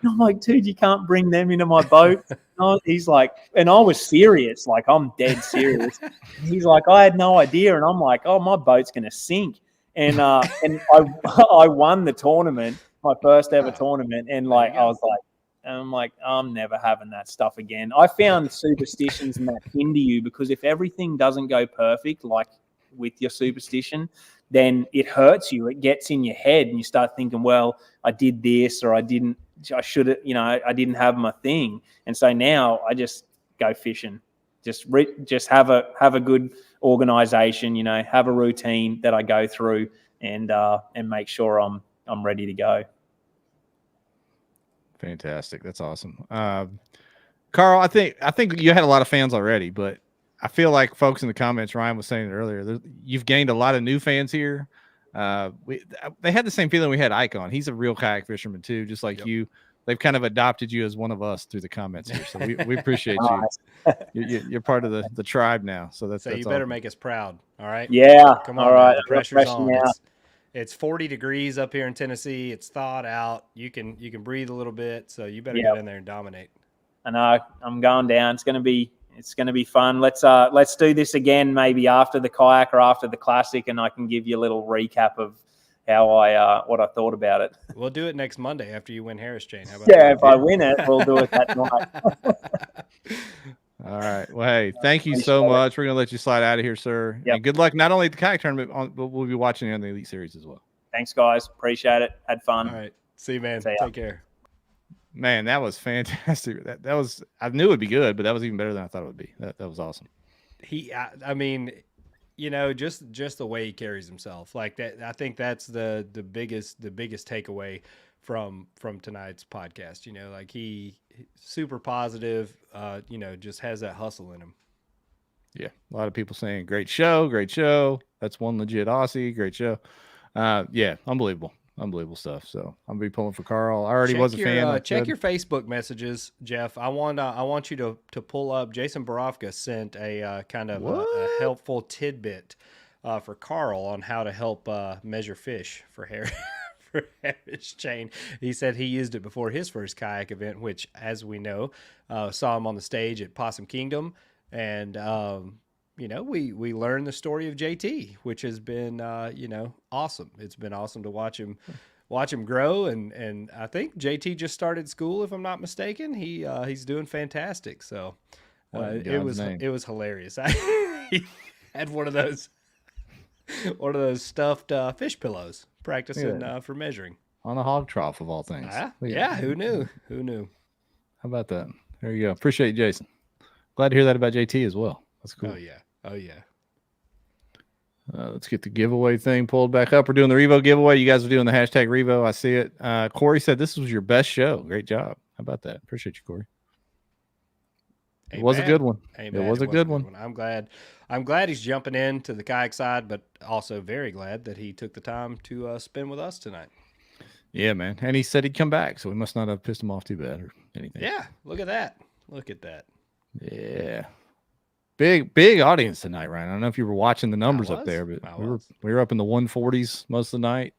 And I'm like, dude, you can't bring them into my boat. No, he's like, and I was serious, like I'm dead serious. He's like, I had no idea. And I'm like, oh, my boat's gonna sink. And I won the tournament, my first ever tournament. And like, I'm never having that stuff again. I found superstitions and that hinder you, because if everything doesn't go perfect, like with your superstition, then it hurts you. It gets in your head, and you start thinking, well, I did this, or I didn't. I should have, I didn't have my thing. And so now I just go fishing. Just have a good organization, have a routine that I go through, and make sure I'm ready to go. Fantastic. That's awesome. Carl, I think you had a lot of fans already, but I feel like folks in the comments, Ryan was saying it earlier, you've gained a lot of new fans here. They had the same feeling we had Ike on. He's a real kayak fisherman too, just like you. They've kind of adopted you as one of us through the comments here. So we appreciate you. You're part of the tribe now. So that's you better make us proud. All right. Yeah. Come on. All right. The pressure's on. It's 40 degrees up here in Tennessee. It's thawed out. You can breathe a little bit. So you better get in there and dominate. I know. I'm going down. It's going to be fun. Let's do this again, maybe after the kayak or after the classic, and I can give you a little recap of how what I thought about it. We'll do it next Monday after you win Harris Chain. How about that? If I win it, we'll do it that night. All right. Well, hey, thank you so much. We're going to let you slide out of here, sir. Yep. And good luck not only at the kayak tournament, but we'll be watching you on the Elite Series as well. Thanks, guys. Appreciate it. Had fun. All right. See you, man. Take care. Man, that was fantastic. That was, I knew it'd be good, but that was even better than I thought it would be. That was awesome. I mean, just the way he carries himself like that. I think that's the biggest takeaway from tonight's podcast. Like he super positive, just has that hustle in him. Yeah. A lot of people saying great show. That's one legit Aussie. Great show. Yeah. Unbelievable stuff. So I'm gonna be pulling for Carl. I already was a fan. Check your Facebook messages, Jeff. I want you to pull up. Jason Borofka sent a kind of a helpful tidbit for Carl on how to help measure fish for Harris Chain. He said he used it before his first kayak event, which, as we know, saw him on the stage at Possum Kingdom, and we learned the story of JT, which has been, awesome. It's been awesome to watch him grow. And I think JT just started school, if I'm not mistaken. He's doing fantastic. So it was hilarious. He had one of those stuffed fish pillows practicing for measuring on a hog trough of all things. Yeah. Who knew? How about that? There you go. Appreciate you, Jason. Glad to hear that about JT as well. That's cool. Oh, yeah. Let's get the giveaway thing pulled back up. We're doing the Revo giveaway. You guys are doing the hashtag Revo. I see it. Corey said this was your best show. Great job. How about that? Appreciate you, Corey. It was a good one. It was a good one. I'm glad he's jumping into the kayak side, but also very glad that he took the time to spend with us tonight. Yeah, man. And he said he'd come back, so we must not have pissed him off too bad or anything. Yeah, look at that. Look at that. Yeah. Big audience tonight, Ryan. I don't know if you were watching the numbers up there, but we were up in the 140s most of the night.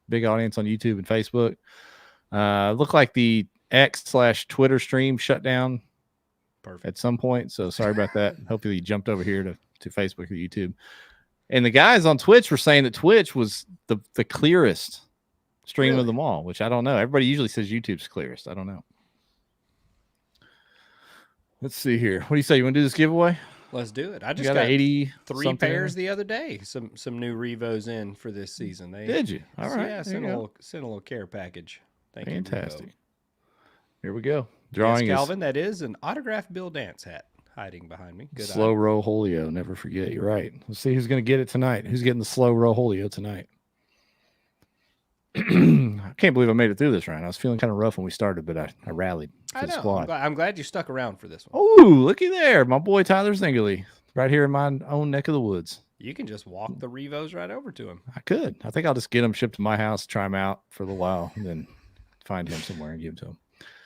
Big audience on YouTube and Facebook. Looked like the X/Twitter stream shut down at some point. So sorry about that. Hopefully you jumped over here to Facebook or YouTube. And the guys on Twitch were saying that Twitch was the clearest stream of them all, which I don't know. Everybody usually says YouTube's clearest. I don't know. Let's see here. What do you say? You want to do this giveaway? Let's do it. I just got 83 pairs the other day. Some new Revos in for this season. Did you? All right. Yeah, send a little care package. Thank you. Fantastic. Here we go. Drawing yes, Calvin, that is an autographed Bill Dance hat hiding behind me. Good slow roll Julio. Never forget. You're right. Let's see who's going to get it tonight. Who's getting the slow roll Julio tonight? I can't believe I made it through this round. I was feeling kind of rough when we started, but I rallied for the squad. I'm glad you stuck around for this one. Oh, looky there. My boy Tyler Zingerly, right here in my own neck of the woods. You can just walk the Revos right over to him. I could. I think I'll just get them shipped to my house, try them out for a little while, and then find him somewhere and give them to him.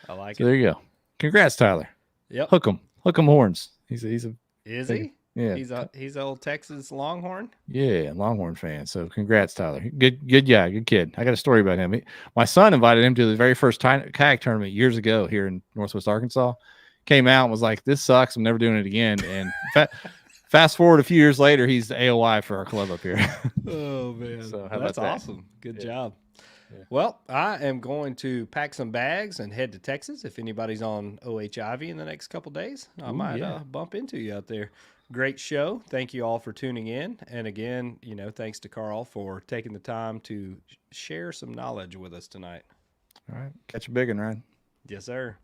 I like it. So there you go. Congrats, Tyler. Yep. Hook him horns. He's a Is he? Yeah. He's an old Texas Longhorn. Yeah, Longhorn fan. So congrats, Tyler. Good guy, good kid. I got a story about him. My son invited him to the very first kayak tournament years ago here in Northwest Arkansas. Came out and was like, "This sucks. I'm never doing it again." And fast forward a few years later, he's the AOI for our club up here. Oh man, so that's awesome. Good job. Yeah. Well, I am going to pack some bags and head to Texas. If anybody's on OHIV in the next couple days, I might bump into you out there. Great show. Thank you all for tuning in. And again, thanks to Carl for taking the time to share some knowledge with us tonight. All right. Catch a big one, Ryan. Yes, sir.